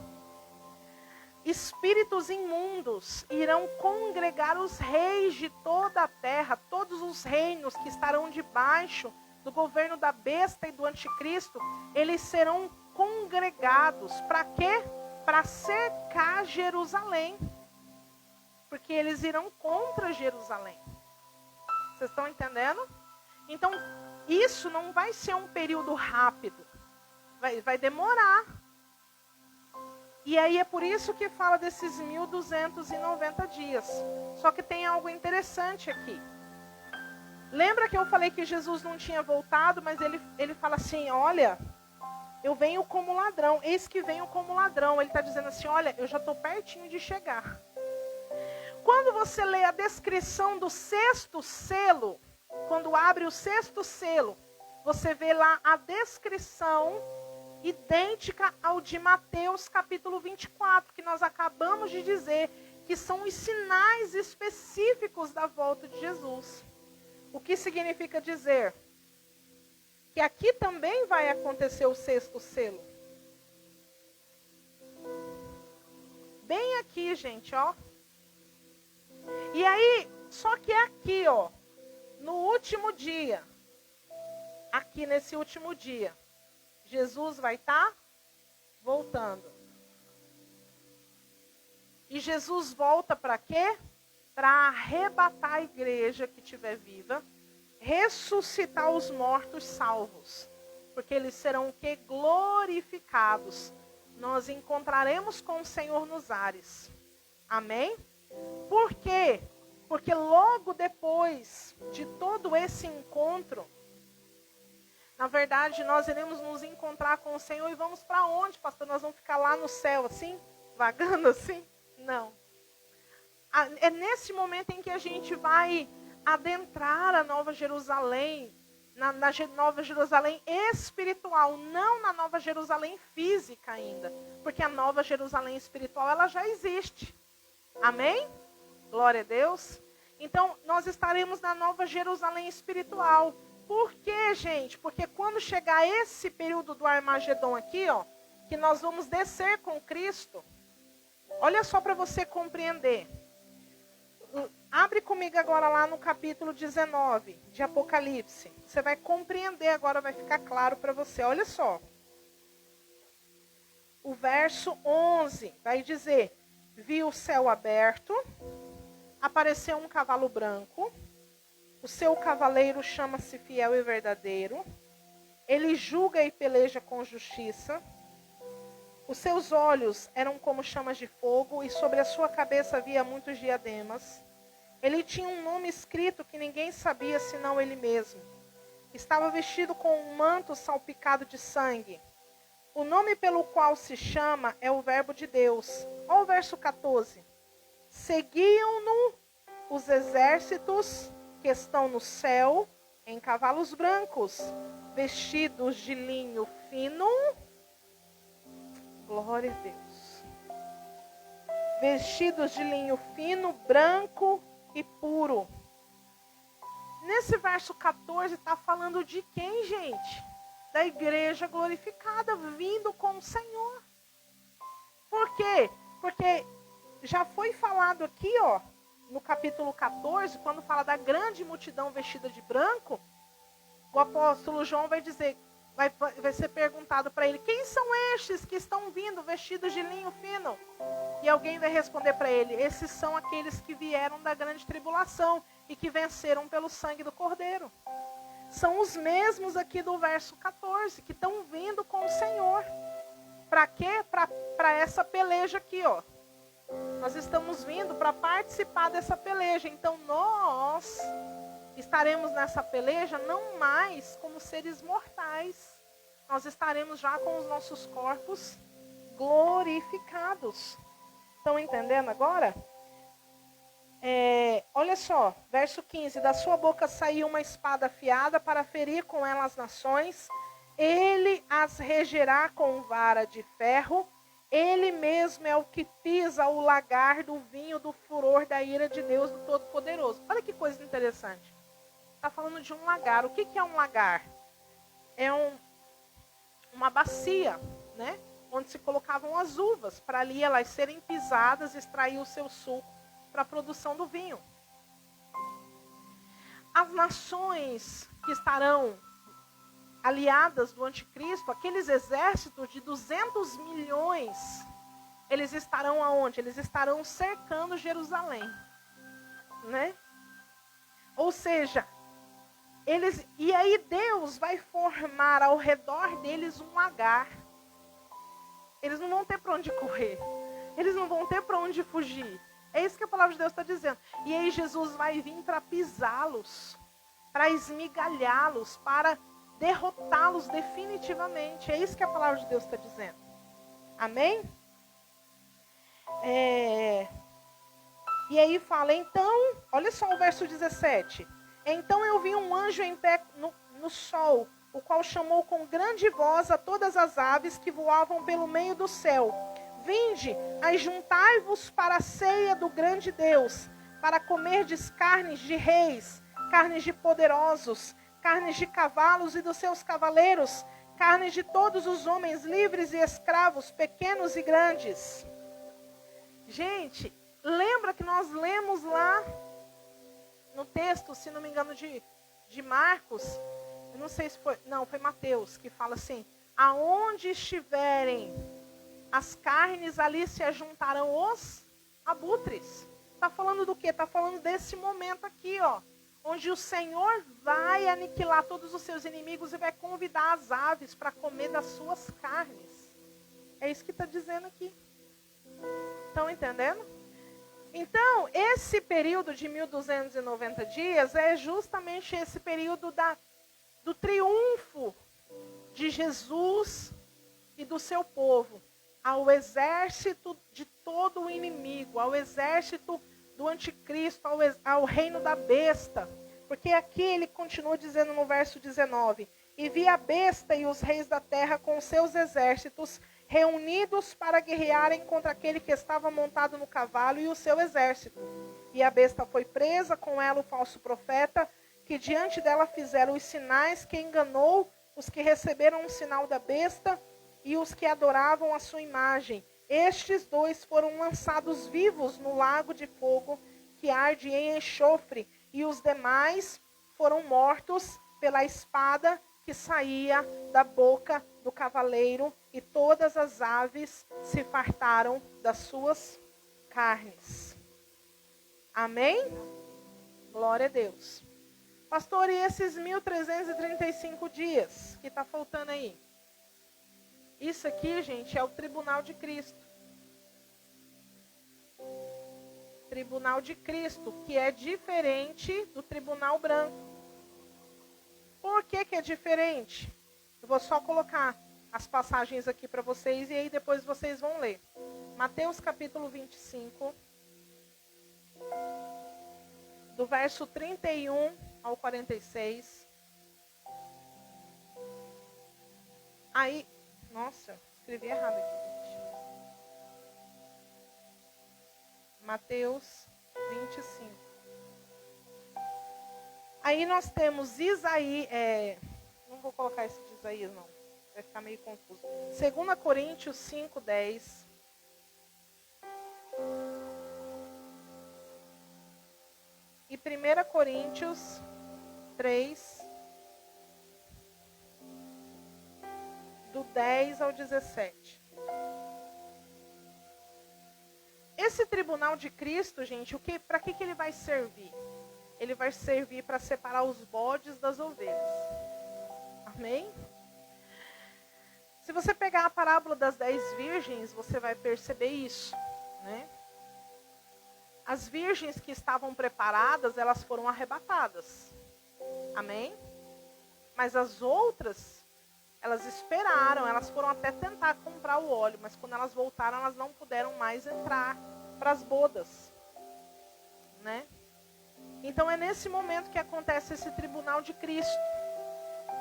Espíritos imundos irão congregar os reis de toda a terra, todos os reinos que estarão debaixo do governo da besta e do anticristo, eles serão congregados. Para quê? Para cercar Jerusalém. Porque eles irão contra Jerusalém. Vocês estão entendendo? Então, isso não vai ser um período rápido. Vai demorar. E aí é por isso que fala desses 1290 dias. Só que tem algo interessante aqui. Lembra que eu falei que Jesus não tinha voltado, mas ele fala assim, olha, eu venho como ladrão, eis que venho como ladrão. Ele está dizendo assim, olha, eu já estou pertinho de chegar. Quando você lê a descrição do sexto selo, quando abre o sexto selo, você vê lá a descrição idêntica ao de Mateus capítulo 24, que nós acabamos de dizer, que são os sinais específicos da volta de Jesus. O que significa dizer? Que aqui também vai acontecer o sexto selo. Bem aqui, gente, ó. E aí, só que aqui, ó, no último dia, aqui nesse último dia, Jesus vai estar voltando. E Jesus volta para quê? Para arrebatar a igreja que estiver viva, ressuscitar os mortos salvos. Porque eles serão o quê? Glorificados. Nós encontraremos com o Senhor nos ares. Amém? Por quê? Porque logo depois de todo esse encontro, na verdade, nós iremos nos encontrar com o Senhor e vamos para onde, pastor? Nós vamos ficar lá no céu assim? Vagando assim? Não. É nesse momento em que a gente vai adentrar a Nova Jerusalém, na Nova Jerusalém espiritual, não na Nova Jerusalém física ainda. Porque a Nova Jerusalém espiritual, ela já existe. Amém? Glória a Deus. Então, nós estaremos na Nova Jerusalém espiritual. Por quê, gente? Porque quando chegar esse período do Armagedon aqui, ó, que nós vamos descer com Cristo, olha só para você compreender. Abre comigo agora lá no capítulo 19 de Apocalipse. Você vai compreender agora, vai ficar claro para você. Olha só. O verso 11 vai dizer: vi o céu aberto, apareceu um cavalo branco. O seu cavaleiro chama-se Fiel e Verdadeiro. Ele julga e peleja com justiça. Os seus olhos eram como chamas de fogo e sobre a sua cabeça havia muitos diademas. Ele tinha um nome escrito que ninguém sabia senão ele mesmo. Estava vestido com um manto salpicado de sangue. O nome pelo qual se chama é o Verbo de Deus. Olha o verso 14. Seguiam-no os exércitos que estão no céu, em cavalos brancos, vestidos de linho fino. Glória a Deus. Vestidos de linho fino, branco e puro. Nesse verso 14 está falando de quem, gente? Da igreja glorificada, vindo com o Senhor. Por quê? Porque já foi falado aqui, ó, no capítulo 14, quando fala da grande multidão vestida de branco, o apóstolo João vai dizer, vai ser perguntado para ele, quem são estes que estão vindo vestidos de linho fino? E alguém vai responder para ele, esses são aqueles que vieram da grande tribulação e que venceram pelo sangue do Cordeiro. São os mesmos aqui do verso 14, que estão vindo com o Senhor. Para quê? Para essa peleja aqui, ó. Nós estamos vindo para participar dessa peleja. Então nós estaremos nessa peleja não mais como seres mortais. Nós estaremos já com os nossos corpos glorificados. Estão entendendo agora? Olha só, verso 15. Da sua boca saiu uma espada afiada para ferir com ela as nações. Ele as regerá com vara de ferro. Ele mesmo é o que pisa o lagar do vinho do furor da ira de Deus do Todo-Poderoso. Olha que coisa interessante. Está falando de um lagar. O que é um lagar? É uma bacia, né? Onde se colocavam as uvas, para ali elas serem pisadas, extrair o seu suco para a produção do vinho. As nações que estarão aliadas do anticristo, aqueles exércitos de 200 milhões, eles estarão aonde? Eles estarão cercando Jerusalém, né? Ou seja, e aí Deus vai formar ao redor deles um lagar. Eles não vão ter para onde correr. Eles não vão ter para onde fugir. É isso que a palavra de Deus está dizendo. E aí Jesus vai vir para pisá-los, para esmigalhá-los, para derrotá-los definitivamente. É isso que a palavra de Deus está dizendo. Amém? E aí fala, então, olha só o verso 17. Então eu vi um anjo em pé no sol, o qual chamou com grande voz a todas as aves que voavam pelo meio do céu. Vinde, ajuntai-vos para a ceia do grande Deus, para comerdes carnes de reis, carnes de poderosos, carnes de cavalos e dos seus cavaleiros, carnes de todos os homens livres e escravos, pequenos e grandes. Gente, lembra que nós lemos lá no texto, se não me engano, de Marcos, eu não sei se foi, não, foi Mateus, que fala assim, aonde estiverem as carnes, ali se ajuntarão os abutres. Está falando do quê? Está falando desse momento aqui, ó, onde o Senhor vai aniquilar todos os seus inimigos e vai convidar as aves para comer das suas carnes. É isso que está dizendo aqui. Estão entendendo? Então, esse período de 1290 dias é justamente esse período do triunfo de Jesus e do seu povo ao exército de todo o inimigo, ao exército do anticristo, ao reino da besta. Porque aqui ele continua dizendo no verso 19, e vi a besta e os reis da terra com seus exércitos reunidos para guerrearem contra aquele que estava montado no cavalo e o seu exército. E a besta foi presa, com ela o falso profeta, que diante dela fizeram os sinais, que enganou os que receberam o sinal da besta e os que adoravam a sua imagem. Estes dois foram lançados vivos no lago de fogo, que arde em enxofre, e os demais foram mortos pela espada que saía da boca do cavaleiro, e todas as aves se fartaram das suas carnes. Amém? Glória a Deus. Pastor, e esses 1335 dias que está faltando aí? Isso aqui, gente, é o tribunal de Cristo. Tribunal de Cristo, que é diferente do tribunal branco. Por que é diferente? Eu vou só colocar as passagens aqui para vocês e aí depois vocês vão ler. Mateus capítulo 25, do verso 31 ao 46. Aí, nossa, escrevi errado aqui, gente. Mateus 25. Aí nós temos Isaías, não vou colocar esse de Isaías não, vai ficar meio confuso. 2 Coríntios 5, 10. E 1 Coríntios 3, do 10 ao 17. Esse tribunal de Cristo, gente, para que ele vai servir? Ele vai servir para separar os bodes das ovelhas. Amém? Se você pegar a parábola das 10 virgens, você vai perceber isso, né? As virgens que estavam preparadas, elas foram arrebatadas. Amém? Mas as outras, elas esperaram, elas foram até tentar comprar o óleo, mas quando elas voltaram, elas não puderam mais entrar para as bodas, né? Então é nesse momento que acontece esse tribunal de Cristo.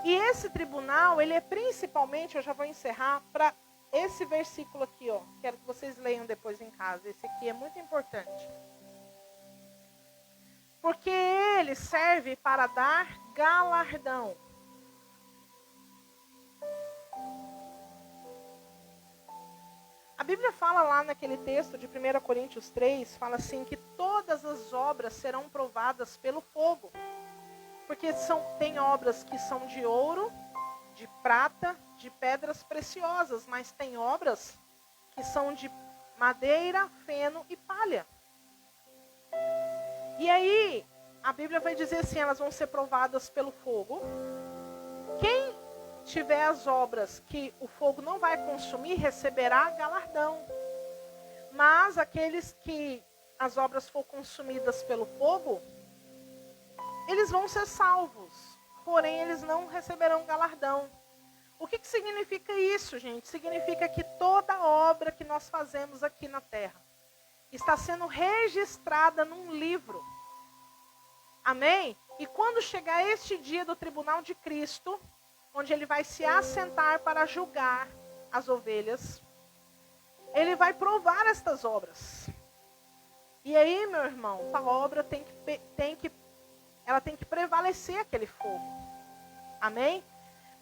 E esse tribunal, ele é principalmente, eu já vou encerrar, para esse versículo aqui, ó. Quero que vocês leiam depois em casa. Esse aqui é muito importante. Porque ele serve para dar galardão. A Bíblia fala lá naquele texto de 1 Coríntios 3, fala assim que todas as obras serão provadas pelo fogo. Porque tem obras que são de ouro, prata, de pedras preciosas, mas tem obras que são de madeira, feno e palha. E aí, a Bíblia vai dizer assim, elas vão ser provadas pelo fogo. Quem tiver as obras que o fogo não vai consumir, receberá galardão. Mas aqueles que as obras for consumidas pelo fogo, eles vão ser salvos. Porém, eles não receberão galardão. O que significa isso, gente? Significa que toda obra que nós fazemos aqui na terra está sendo registrada num livro. Amém? E quando chegar este dia do tribunal de Cristo, onde ele vai se assentar para julgar as ovelhas, ele vai provar estas obras. E aí, meu irmão, a obra tem que prevalecer aquele fogo. Amém?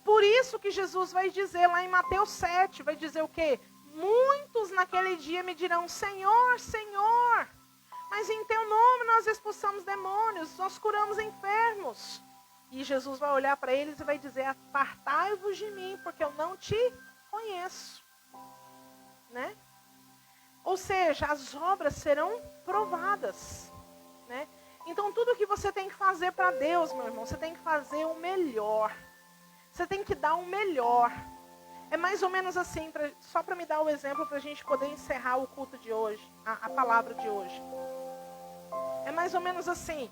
Por isso que Jesus vai dizer lá em Mateus 7, vai dizer o quê? Muitos naquele dia me dirão, Senhor, Senhor, mas em teu nome nós expulsamos demônios, nós curamos enfermos. E Jesus vai olhar para eles e vai dizer, apartai-vos de mim, porque eu não te conheço. Né? Ou seja, as obras serão provadas. Né? Então tudo que você tem que fazer para Deus, meu irmão, você tem que fazer o melhor. Você tem que dar o melhor. É mais ou menos assim, só para me dar o exemplo, para a gente poder encerrar o culto de hoje, a palavra de hoje. É mais ou menos assim.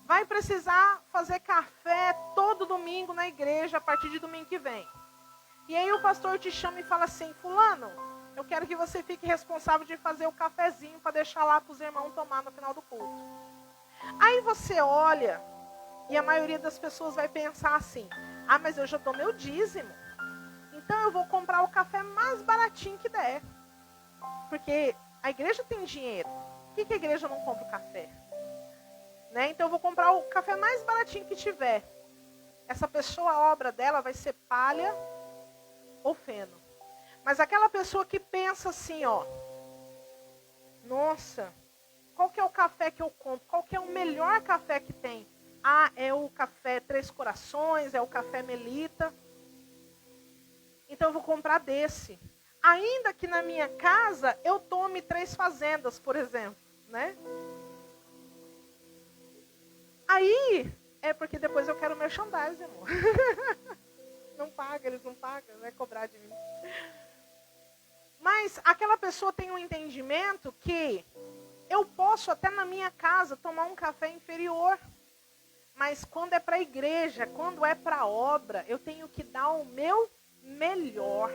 Vai precisar fazer café todo domingo na igreja, a partir de domingo que vem. E aí o pastor te chama e fala assim, fulano, eu quero que você fique responsável de fazer o cafezinho para deixar lá para os irmãos tomar no final do culto. Aí você olha, e a maioria das pessoas vai pensar assim, mas eu já dou meu dízimo. Então eu vou comprar o café mais baratinho que der. Porque a igreja tem dinheiro. Por que a igreja não compra o café? Né? Então eu vou comprar o café mais baratinho que tiver. Essa pessoa, a obra dela vai ser palha ou feno. Mas aquela pessoa que pensa assim, nossa, qual que é o café que eu compro? Qual que é o melhor café que tem? É o café Três Corações, é o café Melita. Então eu vou comprar desse. Ainda que na minha casa eu tome Três Fazendas, por exemplo, né? Aí, porque depois eu quero merchandising, amor. Não paga, eles não pagam, vai cobrar de mim. Mas aquela pessoa tem um entendimento que eu posso até na minha casa tomar um café inferior. Mas quando é para a igreja, quando é para a obra, eu tenho que dar o meu melhor.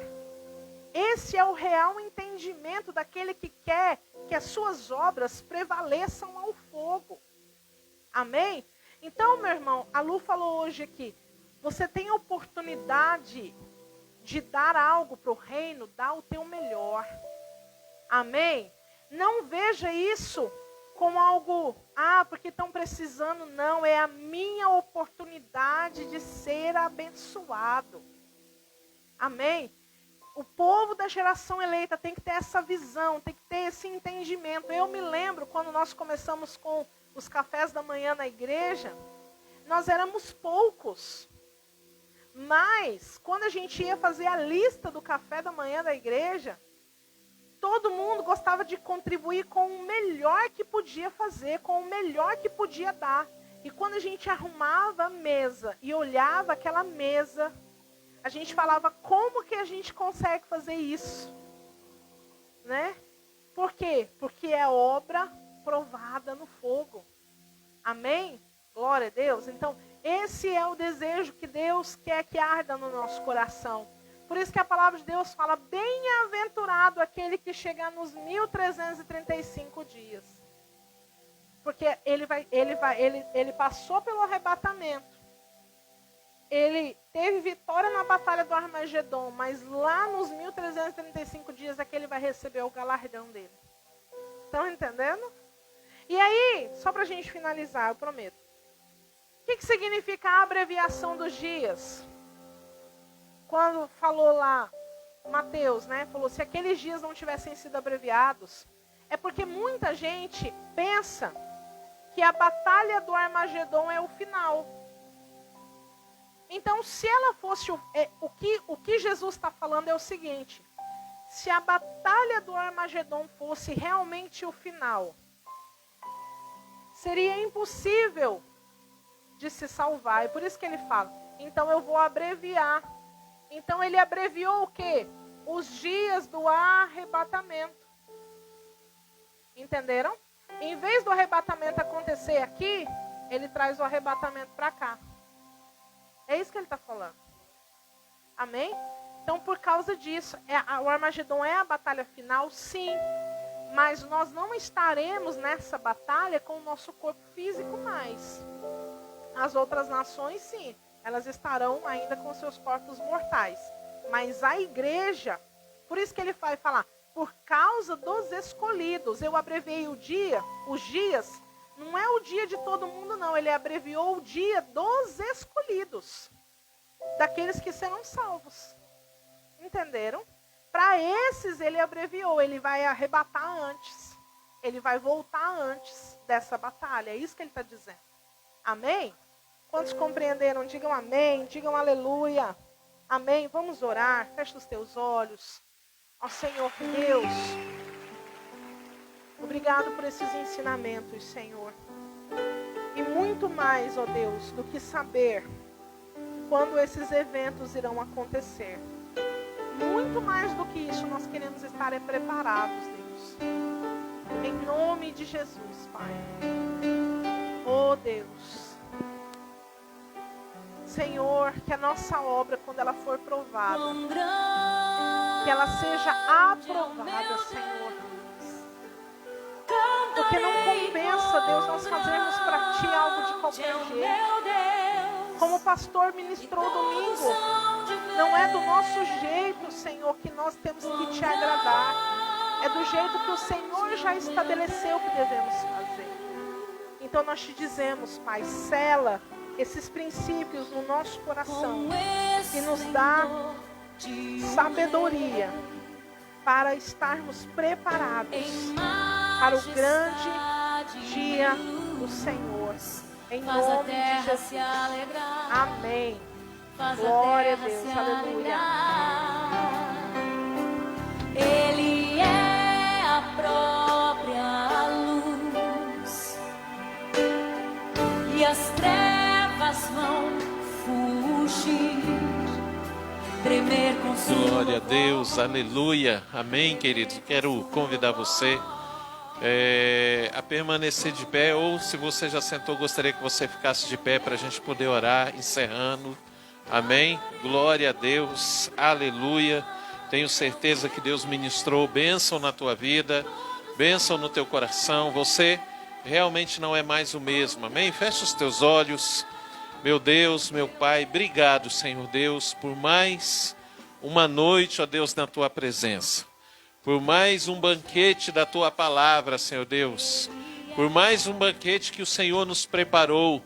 Esse é o real entendimento daquele que quer que as suas obras prevaleçam ao fogo. Amém? Então, meu irmão, a Lu falou hoje aqui, você tem a oportunidade de dar algo para o reino, dá o teu melhor. Amém? Não veja isso como algo, porque estão precisando, não, é a minha oportunidade de ser abençoado. Amém? O povo da geração eleita tem que ter essa visão, tem que ter esse entendimento. Eu me lembro quando nós começamos com os cafés da manhã na igreja, nós éramos poucos. Mas, quando a gente ia fazer a lista do café da manhã da igreja, todo mundo gostava de contribuir com o melhor que podia fazer, com o melhor que podia dar. E quando a gente arrumava a mesa e olhava aquela mesa, a gente falava, como que a gente consegue fazer isso? Né? Por quê? Porque é obra provada no fogo. Amém? Glória a Deus. Então, esse é o desejo que Deus quer que arda no nosso coração. Por isso que a palavra de Deus fala, bem-aventurado aquele que chegar nos 1335 dias. Porque ele passou pelo arrebatamento. Ele teve vitória na batalha do Armagedon, mas lá nos 1335 dias é que ele vai receber o galardão dele. Estão entendendo? E aí, só para a gente finalizar, eu prometo. O que significa a abreviação dos dias? Quando falou lá, Mateus, né? Falou, se aqueles dias não tivessem sido abreviados, é porque muita gente pensa que a batalha do Armagedon é o final. Então, se ela fosse o que Jesus está falando é o seguinte: se a batalha do Armagedon fosse realmente o final, seria impossível de se salvar. E por isso que ele fala, então eu vou abreviar. Então ele abreviou o quê? Os dias do arrebatamento. Entenderam? Em vez do arrebatamento acontecer aqui, ele traz o arrebatamento para cá. É isso que ele está falando. Amém? Então, por causa disso, o Armagedon é a batalha final, sim. Mas nós não estaremos nessa batalha com o nosso corpo físico mais. As outras nações, sim. Elas estarão ainda com seus corpos mortais. Mas a igreja, por isso que ele vai falar, por causa dos escolhidos. Eu abreviei os dias, não é o dia de todo mundo, não. Ele abreviou o dia dos escolhidos. Daqueles que serão salvos. Entenderam? Para esses ele abreviou, ele vai arrebatar antes. Ele vai voltar antes dessa batalha. É isso que ele está dizendo. Amém? Quantos compreenderam? Digam amém, digam aleluia. Amém? Vamos orar. Fecha os teus olhos. Ó Senhor Deus, obrigado por esses ensinamentos, Senhor. E muito mais, ó Deus, do que saber quando esses eventos irão acontecer. Muito mais do que isso, nós queremos estar preparados, Deus. Em nome de Jesus, Pai. Oh Deus. Senhor, que a nossa obra, quando ela for provada, que ela seja aprovada, Senhor. Porque não compensa, Deus, nós fazermos para Ti algo de qualquer jeito. Como o pastor ministrou domingo, não é do nosso jeito, Senhor, que nós temos que Te agradar. É do jeito que o Senhor já estabeleceu que devemos fazer. Então nós Te dizemos, Pai, sela esses princípios no nosso coração e nos dá sabedoria para estarmos preparados para o grande dia do Senhor. Em nome de Jesus. Amém. Glória a Deus. Aleluia. Ele é a própria luz e as trevas vão fugir, tremer com sua Glória a Deus, aleluia, amém, queridos. Quero convidar você a permanecer de pé, ou se você já sentou, gostaria que você ficasse de pé para a gente poder orar, encerrando, amém. Glória a Deus, aleluia. Tenho certeza que Deus ministrou bênção na tua vida, bênção no teu coração. Você realmente não é mais o mesmo, amém. Fecha os teus olhos. Meu Deus, meu Pai, obrigado, Senhor Deus, por mais uma noite, ó Deus, na Tua presença. Por mais um banquete da Tua palavra, Senhor Deus. Por mais um banquete que o Senhor nos preparou.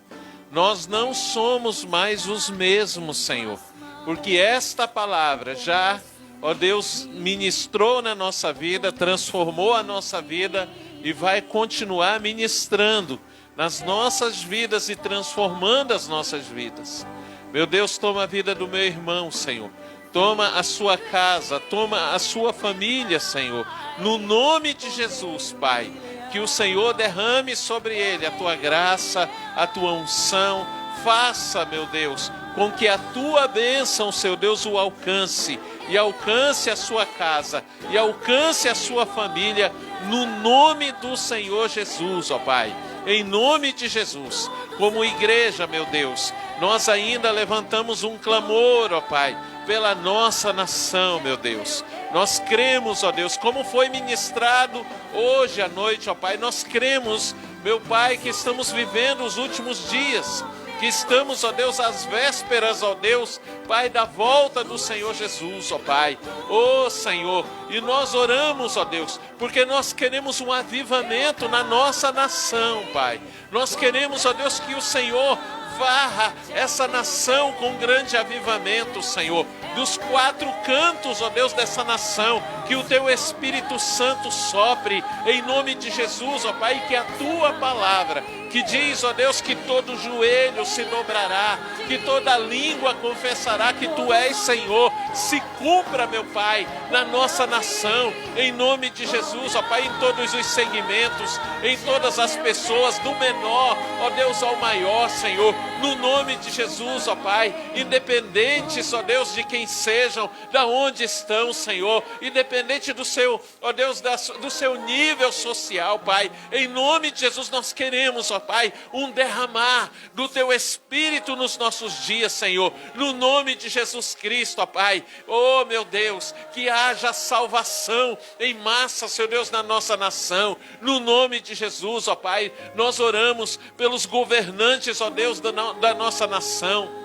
Nós não somos mais os mesmos, Senhor. Porque esta palavra já, ó Deus, ministrou na nossa vida, transformou a nossa vida e vai continuar ministrando nas nossas vidas e transformando as nossas vidas. Meu Deus, toma a vida do meu irmão, Senhor. Toma a sua casa, toma a sua família, Senhor. No nome de Jesus, Pai. Que o Senhor derrame sobre ele a Tua graça, a Tua unção. Faça, meu Deus, com que a Tua bênção, Seu Deus, o alcance. E alcance a sua casa, e alcance a sua família. No nome do Senhor Jesus, ó Pai. Em nome de Jesus, como igreja, meu Deus, nós ainda levantamos um clamor, ó Pai, pela nossa nação, meu Deus. Nós cremos, ó Deus, como foi ministrado hoje à noite, ó Pai, nós cremos, meu Pai, que estamos vivendo os últimos dias, que estamos, ó Deus, às vésperas, ó Deus, Pai, da volta do Senhor Jesus, ó Pai. Ó Senhor, e nós oramos, ó Deus, porque nós queremos um avivamento na nossa nação, Pai. Nós queremos, ó Deus, que o Senhor varra essa nação com grande avivamento, Senhor. Dos quatro cantos, ó Deus, dessa nação, que o Teu Espírito Santo sopre em nome de Jesus, ó Pai, que a Tua palavra, que diz, ó Deus, que todo joelho se dobrará, que toda língua confessará que Tu és Senhor. Se cumpra, meu Pai, na nossa nação, em nome de Jesus, ó Pai, em todos os segmentos, em todas as pessoas, do menor, ó Deus, ao maior, Senhor, no nome de Jesus, ó Pai, independentes, ó Deus, de quem sejam, da onde estão, Senhor, independente do seu, ó Deus, do seu nível social, Pai, em nome de Jesus nós queremos, ó Pai, um derramar do Teu Espírito nos nossos dias, Senhor, no nome de Jesus Cristo, ó Pai, oh meu Deus, que haja salvação em massa, Senhor Deus, na nossa nação, no nome de Jesus, ó Pai, nós oramos pelos governantes, ó Deus, da nossa nação.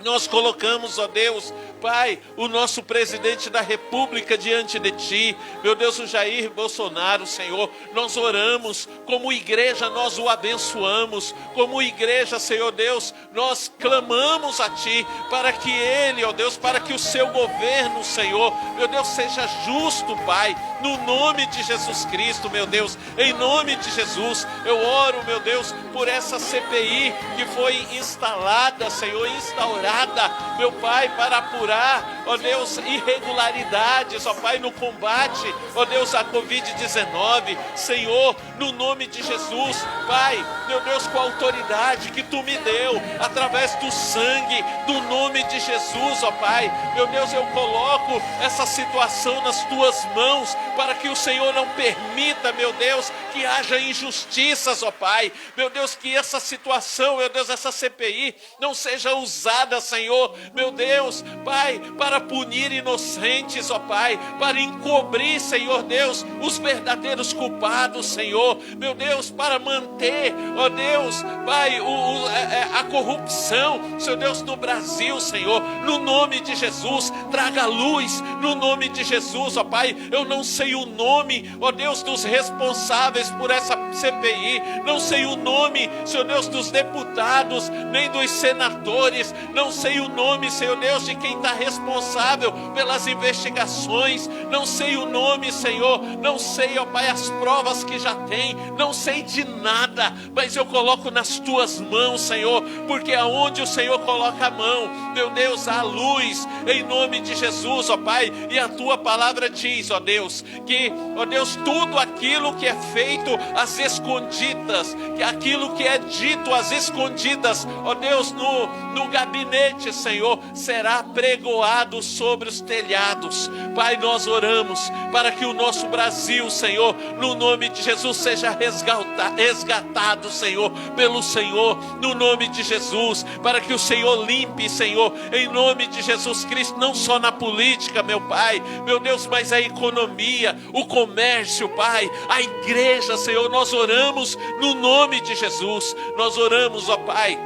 Nós colocamos, ó Deus, Pai, o nosso presidente da República diante de Ti, meu Deus, o Jair Bolsonaro, Senhor, nós oramos, como igreja nós o abençoamos, como igreja, Senhor Deus, nós clamamos a Ti, para que ele, ó Deus, para que o seu governo, Senhor, meu Deus, seja justo, Pai, no nome de Jesus Cristo, meu Deus, em nome de Jesus, eu oro, meu Deus, por essa CPI que foi instalada, Senhor, instaurada, meu Pai, para apurar, ó Deus, irregularidades, ó Pai, no combate, ó Deus, à Covid-19, Senhor, no nome de Jesus, Pai, meu Deus, com a autoridade que Tu me deu, através do sangue, do nome de Jesus, ó Pai, meu Deus, eu coloco essa situação nas Tuas mãos, para que o Senhor não permita, meu Deus, que haja injustiças, ó Pai, meu Deus, que essa situação, meu Deus, essa CPI não seja usada, Senhor, meu Deus, Pai, para punir inocentes, ó Pai, para encobrir, Senhor Deus, os verdadeiros culpados, Senhor, meu Deus, para manter, ó Deus, Pai, a corrupção, Senhor Deus, no Brasil, Senhor, no nome de Jesus, traga luz, no nome de Jesus, ó Pai, eu não sei o nome, ó Deus, dos responsáveis por essa CPI, não sei o nome, Senhor Deus, dos deputados, nem dos senadores, não sei o nome, Senhor Deus, de quem está responsável pelas investigações, não sei o nome, Senhor, não sei, ó Pai, as provas que já tem, não sei de nada, mas eu coloco nas Tuas mãos, Senhor, porque aonde o Senhor coloca a mão, meu Deus, há luz, em nome de Jesus, ó Pai, e a Tua palavra diz, ó Deus, que, ó Deus, tudo aquilo que é feito às escondidas, que aquilo que é dito às escondidas, ó Deus, no gabinete, Senhor, será pregoado sobre os telhados. Pai, nós oramos para que o nosso Brasil, Senhor, no nome de Jesus, seja resgatado, Senhor, pelo Senhor, no nome de Jesus, para que o Senhor limpe, Senhor, em nome de Jesus Cristo, não só na política, meu Pai, meu Deus, mas a economia, o comércio, Pai, a igreja, Senhor, nós oramos no nome de Jesus, nós oramos, ó Pai,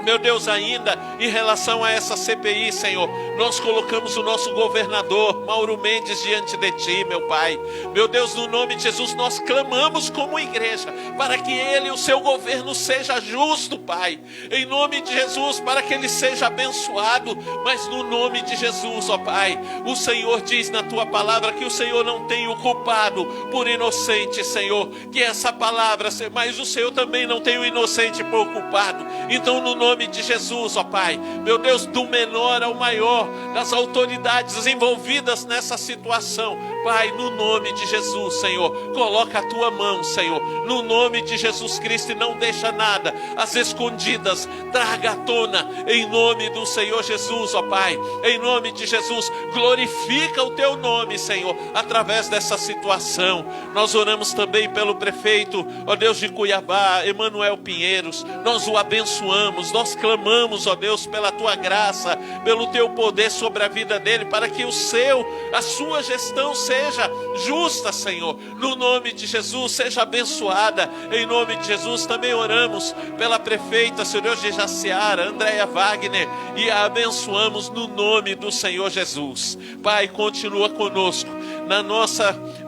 meu Deus, ainda em relação a essa CPI, Senhor, nós colocamos o nosso governador, Mauro Mendes, diante de Ti, meu Pai. Meu Deus, no nome de Jesus, nós clamamos como igreja, para que ele e o seu governo seja justo, Pai. Em nome de Jesus, para que ele seja abençoado, mas no nome de Jesus, ó Pai, o Senhor diz na Tua palavra que o Senhor não tem o culpado por inocente, Senhor, que essa palavra, mas o Senhor também não tem o inocente por culpado. Então, no nome de Jesus, ó Pai, meu Deus, do menor ao maior, das autoridades envolvidas nessa situação, Pai, no nome de Jesus, Senhor, coloca a Tua mão, Senhor, no nome de Jesus Cristo, e não deixa nada às escondidas, traga à tona, em nome do Senhor Jesus, ó Pai, em nome de Jesus, glorifica o Teu nome, Senhor, através dessa situação. Nós oramos também pelo prefeito, ó Deus, de Cuiabá, Emanuel Pinheiros, nós o abençoamos, nós clamamos, ó Deus, pela Tua graça, pelo Teu poder sobre a vida dele, para que a sua gestão seja justa, Senhor, no nome de Jesus, seja abençoada, em nome de Jesus. Também oramos pela prefeita, Senhor Deus, de Jaciara, Andréia Wagner, e a abençoamos no nome do Senhor Jesus. Pai, continua conosco,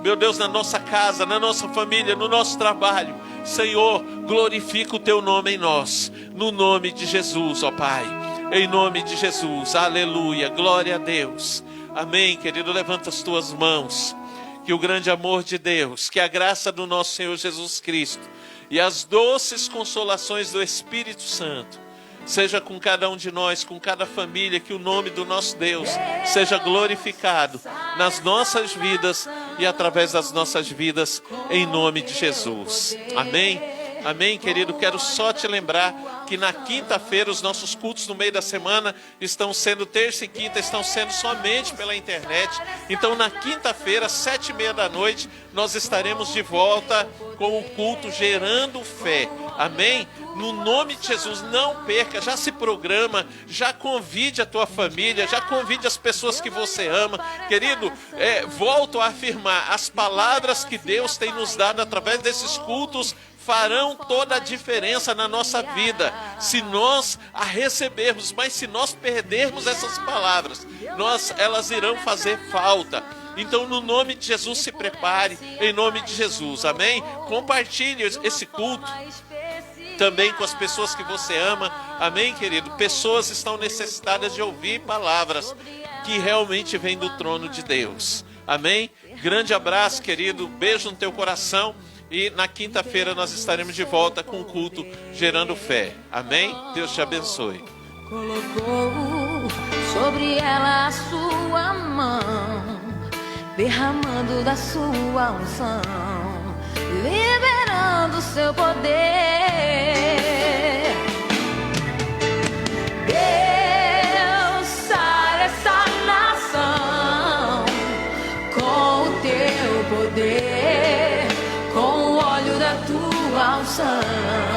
meu Deus, na nossa casa, na nossa família, no nosso trabalho, Senhor, glorifica o Teu nome em nós, no nome de Jesus, ó Pai, em nome de Jesus, aleluia, glória a Deus, amém. Querido, levanta as tuas mãos, que o grande amor de Deus, que a graça do nosso Senhor Jesus Cristo, e as doces consolações do Espírito Santo seja com cada um de nós, com cada família, que o nome do nosso Deus seja glorificado nas nossas vidas e através das nossas vidas, em nome de Jesus. Amém? Amém, querido? Quero só te lembrar que na quinta-feira os nossos cultos no meio da semana estão sendo, terça e quinta, estão sendo somente pela internet. Então na quinta-feira, 7h30 da noite, nós estaremos de volta com o culto Gerando Fé. Amém? No nome de Jesus, não perca, já se programa, já convide a tua família, já convide as pessoas que você ama. Querido, volto a afirmar, as palavras que Deus tem nos dado através desses cultos farão toda a diferença na nossa vida, se nós a recebermos. Mas se nós perdermos essas palavras, elas irão fazer falta. Então, no nome de Jesus, se prepare, em nome de Jesus, amém? Compartilhe esse culto também com as pessoas que você ama, amém, querido? Pessoas estão necessitadas de ouvir palavras que realmente vêm do trono de Deus, amém? Grande abraço, querido, beijo no teu coração, e na quinta-feira nós estaremos de volta com o culto Gerando Fé, amém? Deus te abençoe. Colocou sobre ela a sua mão, derramando da sua unção, liberando seu poder. Deus, sara essa nação com o teu poder, com o óleo da tua unção.